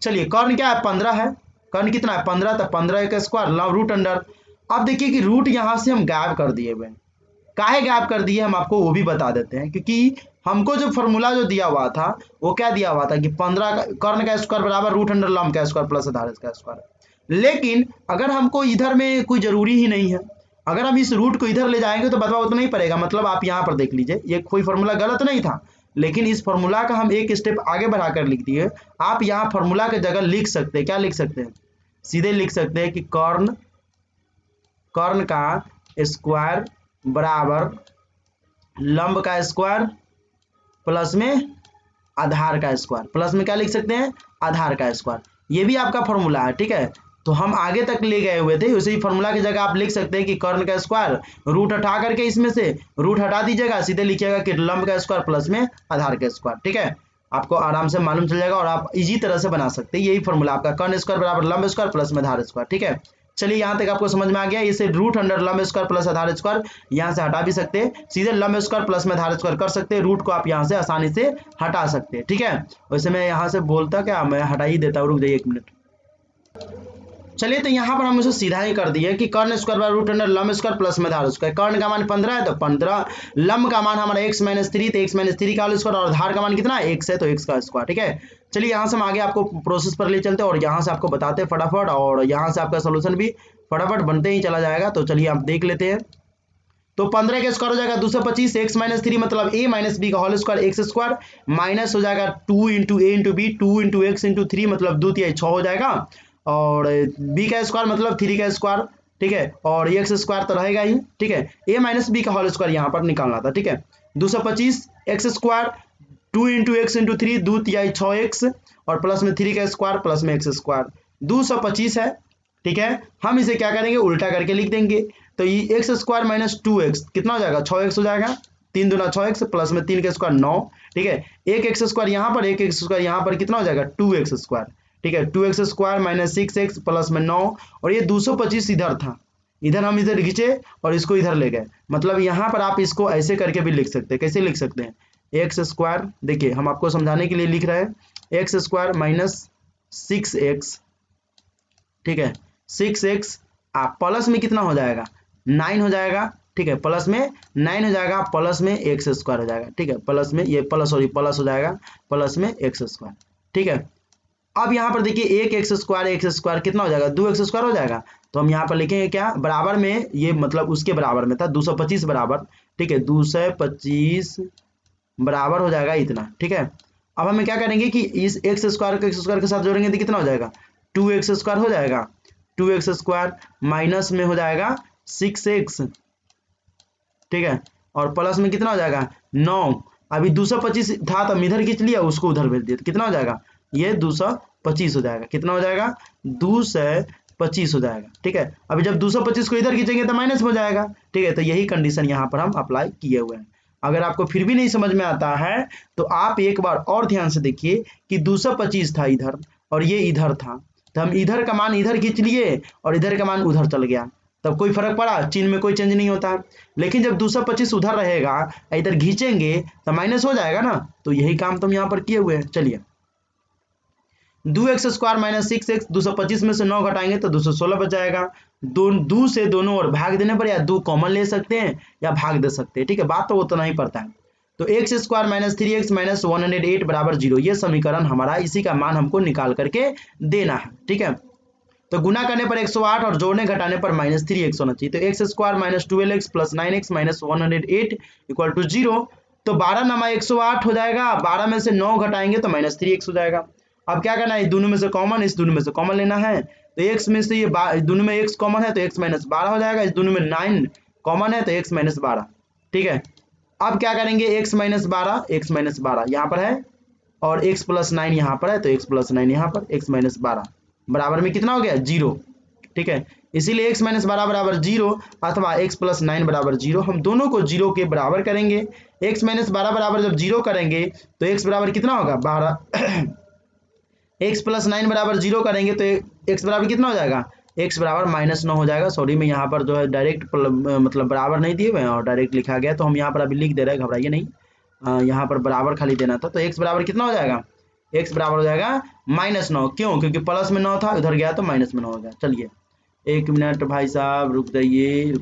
चलिए कर्ण क्या है 15 है, कर्ण कितना है 15, तो 15 का स्क्वायर लंब रूट अंडर। अब देखिए कि रूट यहाँ से हम गायब कर दिए हुए, काहे गायब कर दिए हम आपको वो भी बता देते हैं, क्योंकि हमको जो फॉर्मूला जो दिया हुआ था वो क्या दिया हुआ था कि 15 कर्ण का स्क्वायर बराबर रूट अंडर लंब का स्क्वायर प्लस आधार का स्क्वायर। लेकिन अगर हमको इधर में कोई जरूरी ही नहीं है, अगर हम इस रूट को इधर ले जाएंगे तो बदलाव उतना ही पड़ेगा। मतलब आप यहाँ पर देख लीजिए, ये कोई फॉर्मूला गलत नहीं था, लेकिन इस फॉर्मूला का हम एक स्टेप आगे बढ़ाकर लिख दिए। आप यहाँ फॉर्मूला के जगह लिख सकते हैं, क्या लिख सकते हैं, सीधे लिख सकते हैं कि कर्ण का स्क्वायर बराबर लंब का स्क्वायर प्लस में आधार का स्क्वायर, प्लस में क्या लिख सकते हैं आधार का स्क्वायर, ये भी आपका फॉर्मूला है, ठीक है। तो हम आगे तक ले गए हुए थे, उसी फॉर्मूला की जगह आप लिख सकते हैं कि कर्ण का स्क्वायर, रूट हटा करके इसमें से रूट हटा दीजिएगा, सीधे लिखिएगा कि लंब का स्क्वायर प्लस में आधार का स्क्वायर, ठीक है। आपको आराम से मालूम चल जाएगा और आप इजी तरह से बना सकते हैं। यही फॉर्मूला आपका कर्ण स्क्वायर बराबर लंब स्क्वायर प्लस में आधार स्क्वायर, ठीक है। चलिए यहाँ तक आपको समझ में आ गया। इसे रूट अंडर लंब स्क्वायर प्लस आधार स्क्वायर यहाँ से हटा भी सकते हैं, सीधे लंब स्क्वायर प्लस में आधार स्क्वायर कर सकते हैं, रूट को आप यहाँ से आसानी से हटा सकते हैं, ठीक है। वैसे मैं यहाँ से बोलता क्या, मैं हटा ही देता हूँ, रुक जाइए 1 मिनट। चलिए तो यहाँ पर हम उसे सीधा ही कर दिए कि कर्ण स्क्वायर बाय रूट अंडर लंब स्क्वायर प्लस में आधार स्क्वायर। कर्ण का मान 15 है तो 15, लंब का मान हमारा x - 3 तो x - 3 का होल स्क्वायर, और आधार का मान कितना है x है तो x का स्क्वायर, ठीक है। चलिए यहाँ से हम आगे आपको प्रोसेस पर ले चलते हैं और यहाँ से आपको बताते हैं फटाफट, और यहाँ से आपका सोल्यूशन भी फटाफट बनते ही चला जाएगा। तो चलिए आप देख लेते हैं। तो 15 का स्क्वायर हो जाएगा 225, x - 3 मतलब a - b का होल स्क्वायर x स्क्वायर, माइनस हो जाएगा 2 × a × b, 2 × x × 3 मतलब 2 × 6 हो जाएगा, और b का स्क्वायर मतलब 3 का स्क्वायर, ठीक है, और x स्क्वायर तो रहेगा ही, ठीक है। a - b का होल स्क्वायर यहाँ पर निकालना था, ठीक है। 225 x स्क्वायर 2 × x × 3 2 × 6x, और प्लस में 3 का स्क्वायर प्लस में x स्क्वायर 225 है, ठीक है। हम इसे क्या करेंगे उल्टा करके लिख देंगे, तो ये x स्क्वायर माइनस 2x कितना हो जाएगा 6x हो जाएगा, 3 दूना 6x प्लस में 3 का स्क्वायर 9, ठीक है। एक x स्क्वायर यहाँ पर, एक x स्क्वायर यहाँ पर कितना हो जाएगा 2x स्क्वायर, ठीक है। 2x square minus 6x plus में 9, और ये 225 इधर था, इधर हम इधर खींचे और इसको इधर ले गए। मतलब यहाँ पर आप इसको ऐसे करके भी लिख सकते हैं। कैसे लिख सकते हैं, एक्स स्क्वायर, देखिए हम आपको समझाने के लिए लिख रहे हैं, एक्स स्क्वायर माइनस 6x, ठीक है, 6x आप प्लस में कितना हो जाएगा 9 हो जाएगा, ठीक है, प्लस में 9 हो जाएगा, प्लस में एक्स स्क्वायर हो जाएगा, ठीक है, प्लस में ये प्लस प्लस हो जाएगा, प्लस में एक्स स्क्वायर, ठीक है। अब यहाँ पर देखिए एक एक्स स्क्वायर कितना हो जाएगा 2x स्क्वायर हो जाएगा, तो हम यहाँ पर लिखेंगे क्या बराबर में, ये मतलब उसके बराबर में था 225 बराबर, ठीक है, 225 बराबर हो जाएगा इतना, ठीक है। अब हमें क्या करेंगे कि इस एक्स स्क्वायर को एक्स स्क्वायर के साथ जोड़ेंगे तो कितना हो जाएगा 2x² हो जाएगा, 2x² माइनस में हो जाएगा 6x, ठीक है, और प्लस में कितना हो जाएगा 9। अभी 225 था तो हम इधर खींच लिया, उसको उधर भेज दिया तो कितना हो जाएगा ये 225 हो जाएगा। कितना हो जाएगा 225 हो जाएगा, ठीक है। अभी जब 225 को इधर खींचेंगे तो माइनस हो जाएगा, ठीक है। तो यही कंडीशन यहाँ पर हम अप्लाई किए हुए हैं। अगर आपको फिर भी नहीं समझ में आता है तो आप एक बार और ध्यान से देखिए कि 225 था इधर और ये इधर था, तो हम इधर का मान इधर खींच लिए और इधर का मान उधर चल गया, तब कोई फर्क पड़ा, चिन्ह में कोई चेंज नहीं होता। लेकिन जब 225 उधर रहेगा इधर खींचेंगे तो माइनस हो जाएगा ना, तो यही काम तो हम यहाँ पर किए हुए हैं। चलिए 2x² माइनस 6x, 225 में से 9 घटाएंगे तो 216 बच जाएगा। दो से दोनों ओर भाग देने पर या 2 कॉमन ले सकते हैं या भाग दे सकते हैं, ठीक है, बात तो उतना ही पड़ता है। तो x² माइनस 3x माइनस 108 बराबर 0, ये समीकरण हमारा, इसी का मान हमको निकाल करके देना है, ठीक है। तो गुना करने पर 108 और जोड़ने घटाने पर माइनस 3x होना चाहिए। तो x² minus 12x plus 9x minus 108 equal to 0। तो 12 नमा 108 हो जाएगा, 12 में से 9 घटाएंगे तो माइनस 3x हो जाएगा। अब क्या करना है, दोनों में से कॉमन, इस दोनों में से कॉमन लेना है। तो x में से ये दोनों में x कॉमन है तो x माइनस 12 हो जाएगा, इस दोनों में 9 कॉमन है तो x माइनस 12, ठीक है। अब क्या करेंगे x माइनस 12 यहाँ पर है और x प्लस 9 यहाँ पर है, तो x प्लस 9 यहाँ पर, x माइनस 12 बराबर में कितना हो गया 0, ठीक है। इसीलिए x माइनस 12 बराबर 0 अथवा x प्लस 9 बराबर 0, हम दोनों को 0 के बराबर करेंगे। x माइनस 12 बराबर जब 0 करेंगे तो x बराबर कितना होगा 12 x प्लस 9 बराबर 0 करेंगे तो x बराबर कितना हो जाएगा, x बराबर माइनस 9 हो जाएगा। सॉरी मैं यहाँ पर जो है डायरेक्ट मतलब बराबर नहीं दिए हुए हैं और डायरेक्ट लिखा गया, तो हम यहाँ पर अभी लिख दे रहे हैं, घबराइए नहीं, यहाँ पर बराबर खाली देना था। तो x बराबर कितना हो जाएगा, x बराबर हो जाएगा माइनस 9, क्यों, क्योंकि प्लस में 9 था, उधर गया तो माइनस में 9 हो गया। चलिए 1 मिनट भाई साहब, रुक जाइए।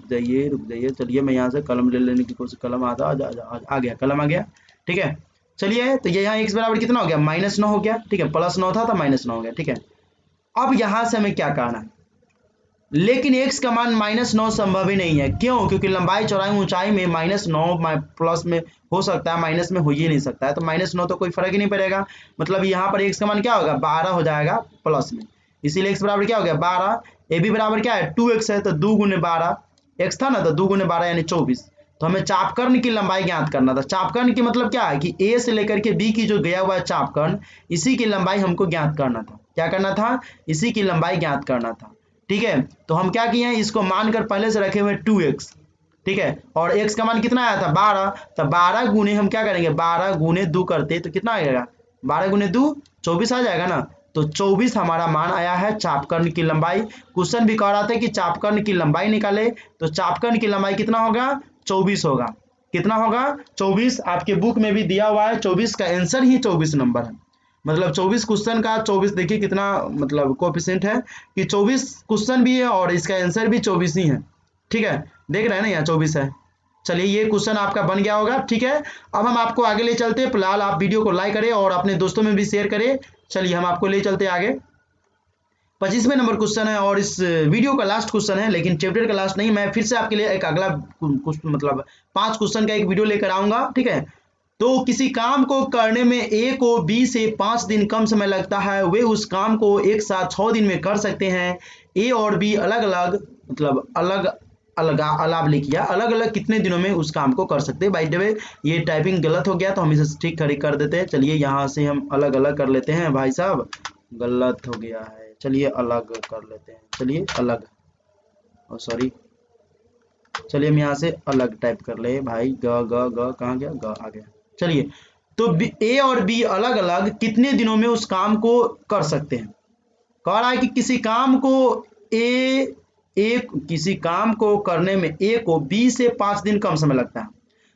चलिए मैं यहाँ से कलम ले लेने की कोशिश, कलम आ गया, कलम आ गया, ठीक है। चलिए तो ये यहाँ x बराबर कितना हो गया माइनस 9 हो गया, ठीक है, प्लस 9 था तो माइनस 9 हो गया, ठीक है। अब यहाँ से हमें क्या करना है, लेकिन x का मान माइनस 9 संभव ही नहीं है, क्यों, क्योंकि लंबाई चौड़ाई ऊंचाई में माइनस 9 प्लस में हो सकता है, माइनस में हो ही नहीं सकता है, तो माइनस 9 तो कोई फर्क ही नहीं पड़ेगा। मतलब यहाँ पर x का मान क्या होगा 12 हो जाएगा प्लस में, इसीलिए x बराबर क्या हो गया 12। ए बी बराबर क्या है 2x है, तो 2 गुने 12, x था ना, तो 2 गुने 12 यानी 24। तो हमें चापकर्ण की लंबाई ज्ञात करना था। चापकर्ण की मतलब क्या है कि a से लेकर के b की जो गया हुआ है चापकर्ण, इसी की लंबाई हमको ज्ञात करना था। क्या करना था, इसी की लंबाई ज्ञात करना था, ठीक है। तो हम क्या किए हैं, इसको मानकर पहले से रखे हुए 2x, ठीक है, और x का मान कितना आया था 12, तो 12 गुने हम क्या करेंगे 12 गुने 2 करते तो कितना आएगा 12 गुने 2 24 आ जाएगा ना। तो 24 हमारा मान आया है चापकर्ण की लंबाई। क्वेश्चन भी कह रहा था कि चापकर्ण की लंबाई निकाले, तो चापकर्ण की लंबाई कितना होगा 24 होगा। कितना होगा 24, आपके बुक में भी दिया हुआ है, 24 का आंसर ही 24 नंबर है। मतलब 24 क्वेश्चन का 24, देखिए कितना मतलब कोएफिशिएंट है कि 24 क्वेश्चन भी है और इसका आंसर भी 24 ही है, ठीक है, देख रहे हैं ना यहाँ 24 है। चलिए ये क्वेश्चन आपका बन गया होगा, ठीक है। अब हम आपको आगे ले चलते हैं, फिलहाल आप वीडियो को लाइक करें और अपने दोस्तों में भी शेयर करें। चलिए हम आपको ले चलते हैं आगे। 25वें नंबर क्वेश्चन है और इस वीडियो का लास्ट क्वेश्चन है, लेकिन चैप्टर का लास्ट नहीं, मैं फिर से आपके लिए एक अगला मतलब 5 क्वेश्चन का एक वीडियो लेकर आऊंगा, ठीक है। तो किसी काम को करने में ए को बी से 5 दिन कम समय लगता है, वे उस काम को एक साथ 6 दिन में कर सकते हैं। ए और बी अलग अलग मतलब अलग अलग लिखिए, अलग अलग कितने दिनों में उस काम को कर सकते हैं। बाय द वे ये टाइपिंग गलत हो गया तो हम इसे ठीक कर देते हैं। चलिए यहाँ से हम अलग अलग कर लेते हैं, भाई साहब गलत हो गया है, चलिए अलग कर लेते हैं, चलिए अलग, सॉरी, चलिए हम यहाँ से अलग टाइप कर ले भाई, ग कहाँ गया, ग आ गया। चलिए तो ए और बी अलग अलग कितने दिनों में उस काम को कर सकते हैं। कह रहा है कि किसी काम को करने में ए को बी से 5 दिन कम समय लगता है।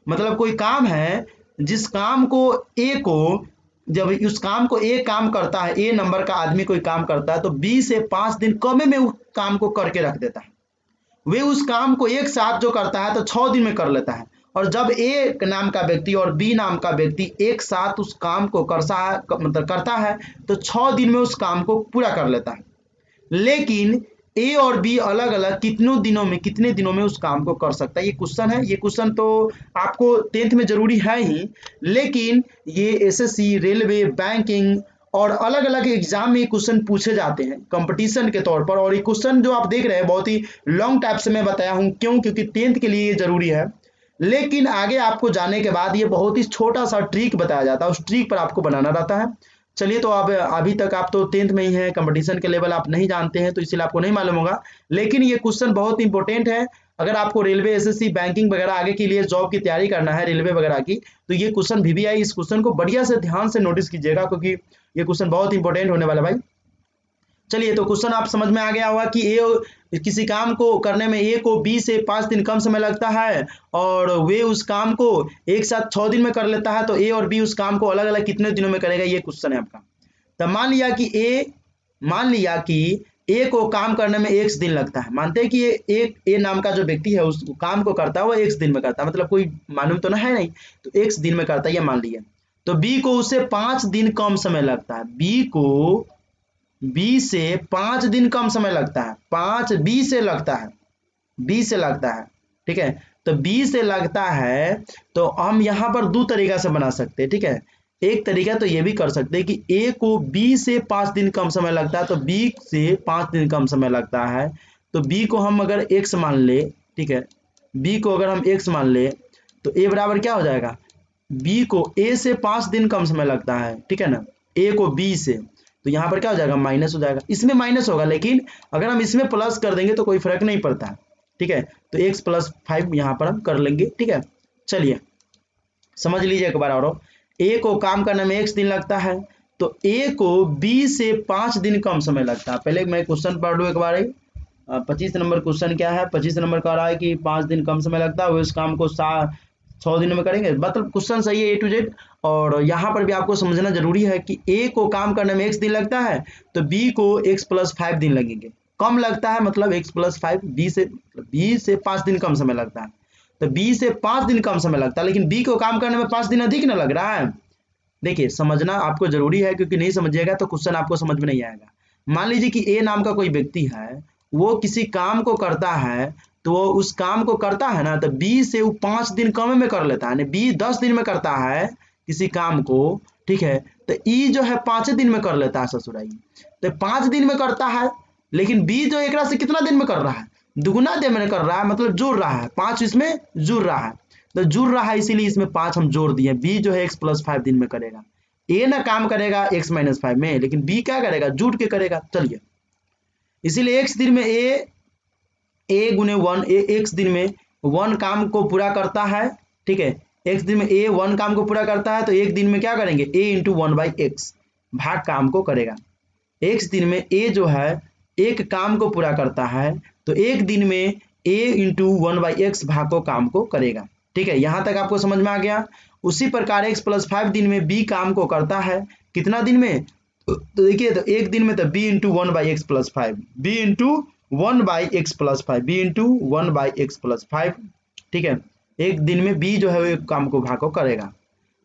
मतलब कोई काम है जिस काम को ए को, जब उस काम को ए काम करता है, ए नंबर का आदमी कोई काम करता है, तो बी से 5 दिन कम में उस काम को करके रख देता है। वे उस काम को एक साथ जो करता है तो 6 दिन में कर लेता है। और जब ए नाम का व्यक्ति और बी नाम का व्यक्ति एक साथ उस काम को करता है तो 6 दिन में उस काम को पूरा कर लेता है। लेकिन ए और बी अलग अलग कितने दिनों में उस काम को कर सकता है, ये क्वेश्चन है। ये क्वेश्चन तो आपको 10th में जरूरी है ही, लेकिन ये एसएससी, रेलवे, बैंकिंग और अलग अलग एग्जाम में क्वेश्चन पूछे जाते हैं कंपटीशन के तौर पर। और ये क्वेश्चन जो आप देख रहे हैं बहुत ही लॉन्ग टाइप से मैं बताया हूँ, क्यों? क्योंकि 10th के लिए ये जरूरी है। लेकिन आगे आपको जाने के बाद ये बहुत ही छोटा सा ट्रिक बताया जाता है, उस ट्रिक पर आपको बनाना रहता है। चलिए, तो अब अभी तक आप तो 10th में ही हैं, कंपटीशन के लेवल आप नहीं जानते हैं, तो इसलिए आपको नहीं मालूम होगा। लेकिन ये क्वेश्चन बहुत इंपॉर्टेंट है। अगर आपको रेलवे, एसएससी, बैंकिंग वगैरह आगे के लिए जॉब की तैयारी करना है रेलवे वगैरह की, तो ये क्वेश्चन VVI, इस क्वेश्चन को बढ़िया से ध्यान से नोटिस कीजिएगा, क्योंकि ये क्वेश्चन बहुत इंपॉर्टेंट होने वाला है भाई। चलिए, तो क्वेश्चन आप समझ में आ गया होगा कि ए किसी काम को करने में ए को बी से 5 दिन कम समय लगता है और वे उस काम को एक साथ 6 दिन में कर लेता है, तो ए और बी उस काम को अलग अलग कितने दिनों में करेगा, ये क्वेश्चन है आपका। तो मान लिया कि ए को काम करने में x दिन लगता है। मानते हैं कि ए नाम का जो व्यक्ति है उस काम को करता है वो x दिन में करता है, मतलब कोई मालूम तो है नहीं, तो x दिन में करता है, ये मान लिया। तो बी को उससे 5 दिन कम समय लगता है, बी से 5 दिन कम समय लगता है, 5 बी से लगता है, ठीक है। तो बी से लगता है, तो हम यहाँ पर दो तरीका से बना सकते हैं, ठीक है। एक तरीका तो ये भी कर सकते हैं कि ए को बी से 5 दिन कम समय लगता है, तो बी से 5 दिन कम समय लगता है, तो बी को हम अगर x मान ले, ठीक है, बी को अगर हम x मान ले, तो ए बराबर क्या हो जाएगा, बी को ए से 5 दिन कम समय लगता है, ठीक है ना, ए को बी से, तो यहाँ पर क्या हो जाएगा, माइनस हो जाएगा। इसमें माइनस होगा, लेकिन अगर हम इसमें प्लस कर देंगे तो कोई फर्क नहीं पड़ता है, ठीक है। तो x + 5 यहाँ पर हम कर लेंगे, ठीक है। चलिए समझ लीजिए एक बार और, ए को काम करने में x दिन लगता है, तो ए को बी से 5 दिन कम समय लगता है। पहले मैं क्वेश्चन पढ़ लूँ एक बार। 25 नंबर क्वेश्चन क्या है, 25 नंबर कह रहा है कि 5 दिन कम समय लगता है, वो इस काम को 6 दिन में करेंगे, मतलब क्वेश्चन सही है A to Z। और यहाँ पर भी आपको समझना जरूरी है कि ए को काम करने में x दिन लगता है, तो बी को x + 5 दिन लगेंगे। कम लगता है मतलब x + 5, बी से 5 दिन कम समय लगता है, तो बी से 5 दिन कम समय लगता है, लेकिन बी को काम करने में 5 दिन अधिक न लग रहा है। देखिए समझना आपको जरूरी है, क्योंकि नहीं समझिएगा तो क्वेश्चन आपको समझ में नहीं आएगा। मान लीजिए कि ए नाम का कोई व्यक्ति है, वो किसी काम को करता है, तो वो उस काम को करता है ना, तो बी से वो 5 दिन कम में कर लेता है, बी 10 दिन में करता है किसी काम को, ठीक है, तो ई जो है 5 दिन में कर लेता है ससुराई, तो 5 दिन में करता है, लेकिन बी जो एक से कितना दिन में कर रहा है, दुगुना दिन में कर रहा है, मतलब जुड़ रहा है, 5 इसमें जुड़ रहा है, तो जुड़ रहा है इसीलिए इसमें 5 हम जोड़ दिए। बी जो है x + 5 दिन में करेगा, ए ना काम करेगा x - 5 में, लेकिन बी क्या करेगा, जुड़ के करेगा। चलिए, इसीलिए x दिन में ए गुने 1, x दिन में 1 काम को पूरा करता है, ठीक है, x दिन में a 1 काम को पूरा करता है, तो एक दिन में क्या करेंगे, a × 1/x भाग काम को करेगा। x दिन में a जो है एक काम को पूरा करता है, तो एक दिन में a × 1/x भाग को काम को करेगा, ठीक है। यहाँ तक आपको समझ में आ गया। उसी प्रकार x + 5 दिन में b काम को करता है, कितना दिन में, तो देखिए, तो एक दिन में तो b × 1/x + 5, b × 1/x + 5, b × 1/x + 5, ठीक है। एक दिन में b जो है वो एक काम को भाग को करेगा।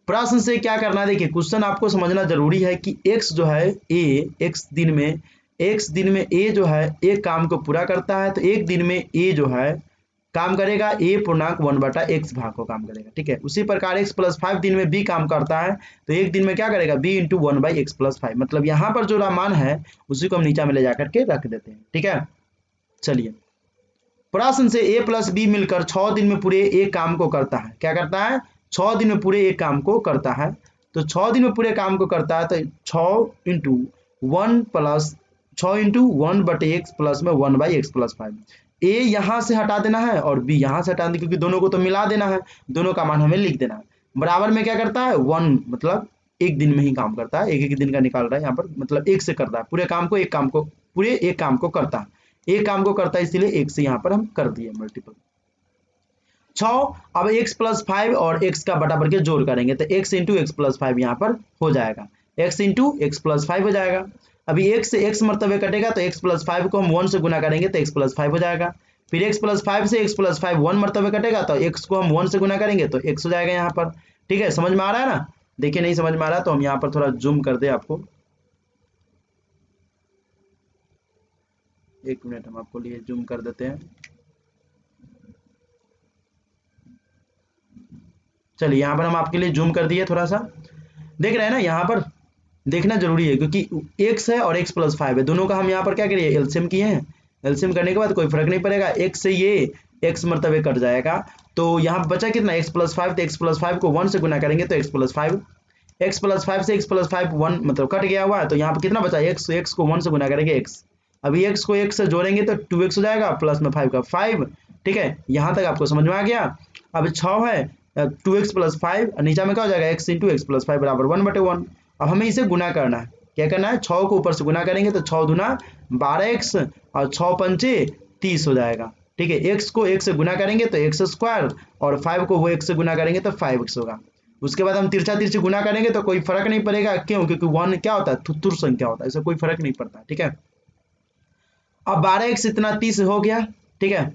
प्रश्न से क्या करना है, देखिए क्वेश्चन आपको समझना जरूरी है कि x जो है x दिन में a जो है एक काम को पूरा करता है, तो एक दिन में a जो है काम करेगा a पूर्णांक 1/x भाग को काम करेगा, ठीक है। उसी प्रकार x + 5 दिन में b काम करता है, तो एक दिन में क्या करेगा, b × 1/x + 5, मतलब यहाँ पर जो मान है उसी को हम नीचा में ले जाकर के रख देते हैं, ठीक है। चलिए, प्रश्न से a + b मिलकर 6 दिन में पूरे एक काम को करता है, क्या करता है, 6 दिन में पूरे एक काम को करता है, तो 6 दिन में पूरे काम को करता है, तो 6 × 1/x प्लस में 1/x + 5, a यहाँ से हटा देना है और b यहाँ से हटा देना, क्योंकि दोनों को तो मिला देना है, दोनों का मान हमें लिख देना है। बराबर में क्या करता है, 1, मतलब एक दिन में ही काम करता है, एक दिन का निकाल रहा है यहाँ पर, मतलब एक से करता है पूरे काम को, पूरे एक काम को करता है, एक काम को करता है, इसीलिए एक से यहाँ पर हम कर दिए मल्टीपल। 6, अब x + 5 और x का बटा करके जोड़ करेंगे, तो x × x + 5 यहाँ पर हो जाएगा, x × x + 5 हो जाएगा। अभी x से x मरतबे कटेगा, तो x + 5 को हम 1 से गुना करेंगे, तो x + 5 हो जाएगा। फिर x + 5 से x + 5 1 मरतबे कटेगा, तो x को हम 1 से गुना करेंगे, तो x हो जाएगा यहाँ पर, ठीक है। समझ में आ रहा है ना, देखिए नहीं समझ में आ रहा तो हम यहाँ पर थोड़ा जूम कर दे आपको, एक मिनट हम आपको लिए जूम कर देते हैं। चलिए यहाँ पर हम आपके लिए जूम कर दिए थोड़ा सा, देख रहे हैं ना, यहाँ पर देखना जरूरी है क्योंकि x है और x प्लस 5 है, दोनों का हम यहाँ पर क्या करिए एलसीएम किए हैं। एलसीएम करने के बाद कोई फर्क नहीं पड़ेगा, x से ये x मरतबे कट जाएगा, तो यहाँ पर बचा कितना x प्लस 5, तो x प्लस 5 को 1 से गुना करेंगे तो x प्लस 5, x प्लस 5 से x प्लस 5 1 मतलब कट गया हुआ है, तो यहाँ पर कितना बचा x को 1 से गुना करेंगे x, अभी x को x से जोड़ेंगे तो 2x हो जाएगा, प्लस में 5 का 5। ठीक है, यहाँ तक आपको समझ में आ गया। अब 6 है 2x प्लस 5, नीचे में क्या हो जाएगा x इंटू एक्स प्लस 5 बराबर 1/1। अब हमें इसे गुना करना है, क्या करना है, 6 को ऊपर से गुना करेंगे तो 6 दूना 12x और 6 पंचे 30 हो जाएगा। ठीक है, x को 1 से गुना करेंगे तो x स्क्वायर और 5 को वो 1 से गुना करेंगे तो 5x होगा। उसके बाद हम तिरछा तिरछी गुना करेंगे तो कोई फर्क नहीं पड़ेगा, क्यों, क्योंकि 1 क्या होता है तुर संख्या होता है, इससे कोई फर्क नहीं पड़ता। ठीक है, अब 12x इतना 30 हो गया। ठीक है,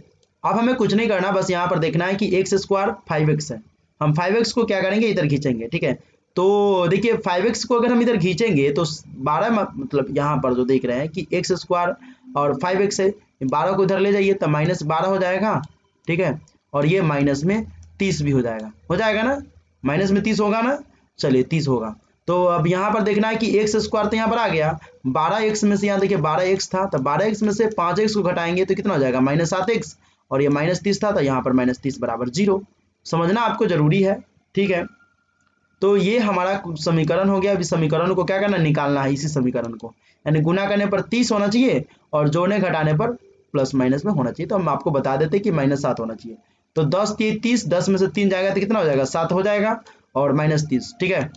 अब हमें कुछ नहीं करना, बस यहाँ पर देखना है कि x स्क्वायर 5x है, हम 5x को क्या करेंगे इधर खींचेंगे। ठीक है, तो देखिए 5x को अगर हम इधर खींचेंगे तो 12 मतलब यहाँ पर जो देख रहे हैं कि x स्क्वायर और 5x है, 12 को इधर ले जाइए तो -12 हो जाएगा। ठीक है, और ये माइनस में 30 भी हो जाएगा ना, माइनस में 30 होगा ना, चलिए 30 होगा। तो अब यहाँ पर देखना है कि x स्क्वायर तो यहाँ पर आ गया, 12x में से यहाँ देखिए 12x था, तो 12x में से 5x को घटाएंगे तो कितना हो जाएगा -7x, और ये -30 था तो यहाँ पर -30 बराबर 0। समझना आपको जरूरी है। ठीक है, तो ये हमारा समीकरण हो गया। अभी समीकरण को क्या करना, निकालना है इसी समीकरण को, यानी गुना करने पर 30 होना चाहिए और जोड़ने घटाने पर प्लस माइनस में होना चाहिए। तो हम आपको बता देते कि -7 होना चाहिए, तो 10 3 30, 10 में से 3 जाएगा तो कितना हो जाएगा 7 हो जाएगा और -30। ठीक है,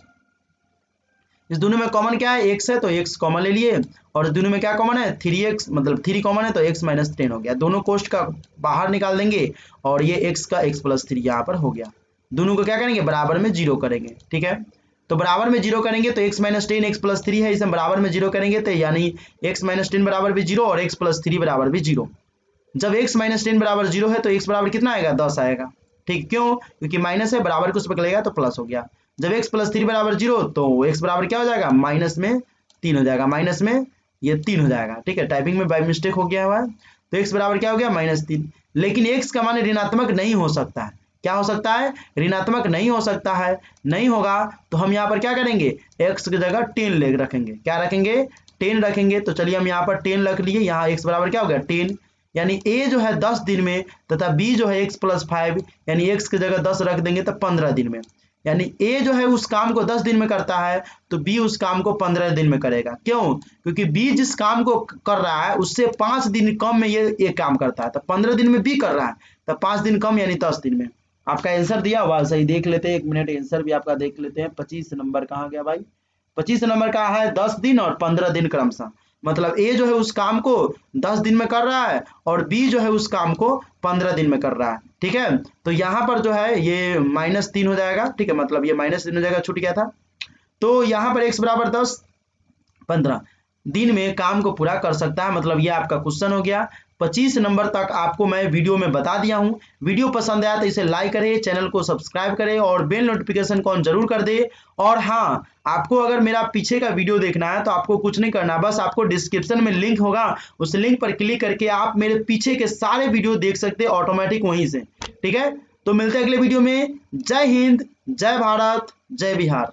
इस दोनों में कॉमन क्या है, x है तो x कॉमन ले लिए, और दोनों में क्या कॉमन है 3x, मतलब 3 कॉमन है तो x - 10 हो गया। दोनों कोष्ट का बाहर निकाल देंगे और ये x का x + 3 यहाँ पर हो गया। दोनों को क्या करेंगे बराबर में 0 करेंगे। ठीक है, तो बराबर में 0 करेंगे तो x - 10 x + 3 है, इसे हम बराबर में 0 करेंगे तो यानी x - 10 बराबर भी 0 और x + 3 बराबर भी 0। जब x - 10 बराबर 0 है तो x बराबर कितना आएगा 10 आएगा। ठीक, क्यों, क्योंकि माइनस है, बराबर को उस पर लेगा तो प्लस हो गया। जब x + 3 बराबर 0 तो x बराबर क्या हो जाएगा माइनस में 3 हो जाएगा, माइनस में ये 3 हो जाएगा। ठीक है, टाइपिंग में बाय मिस्टेक हो गया हुआ है, तो x बराबर क्या हो गया -3। लेकिन x का मान ऋणात्मक नहीं हो सकता है, क्या हो सकता है, ऋणात्मक नहीं हो सकता है, नहीं होगा तो हम यहाँ पर क्या करेंगे x की जगह 10 ले रखेंगे, क्या रखेंगे 10 रखेंगे। तो चलिए हम यहाँ पर 10 रख लिए, यहाँ x बराबर क्या हो गया 10, यानी a जो है 10 दिन में तथा b जो है x + 5, यानी x की जगह 10 रख देंगे तो 15 दिन में, यानी a जो है उस काम को 10 दिन में करता है तो b उस काम को 15 दिन में करेगा। क्यों, क्योंकि b जिस काम को कर रहा है उससे 5 दिन कम में ये काम करता है, तो 15 दिन में b कर रहा है तो 5 दिन कम यानी 10 दिन में। आपका आंसर दिया हुआ सही, देख लेते हैं, एक मिनट आंसर भी आपका देख लेते हैं। 25 नंबर कहाँ गया भाई, 25 नंबर का है 10 दिन और 15 दिन क्रमशः, मतलब a जो है उस काम को 10 दिन में कर रहा है और b जो है उस काम को 15 दिन में कर रहा है। ठीक है, तो यहाँ पर जो है ये -3 हो जाएगा। ठीक है, मतलब ये -3 हो जाएगा, छूट गया था। तो यहाँ पर x बराबर 10 15 दिन में काम को पूरा कर सकता है, मतलब ये आपका क्वेश्चन हो गया। 25 नंबर तक आपको मैं वीडियो में बता दिया हूँ। वीडियो पसंद आया तो इसे लाइक करें, चैनल को सब्सक्राइब करें और बेल नोटिफिकेशन को ऑन जरूर कर दे। और हाँ, आपको अगर मेरा पीछे का वीडियो देखना है तो आपको कुछ नहीं करना, बस आपको डिस्क्रिप्शन में लिंक होगा, उस लिंक पर क्लिक करके आप मेरे पीछे के सारे वीडियो देख सकते हैं ऑटोमेटिक वहीं से। ठीक है, तो मिलते हैं अगले वीडियो में। जय हिंद, जय भारत, जय बिहार।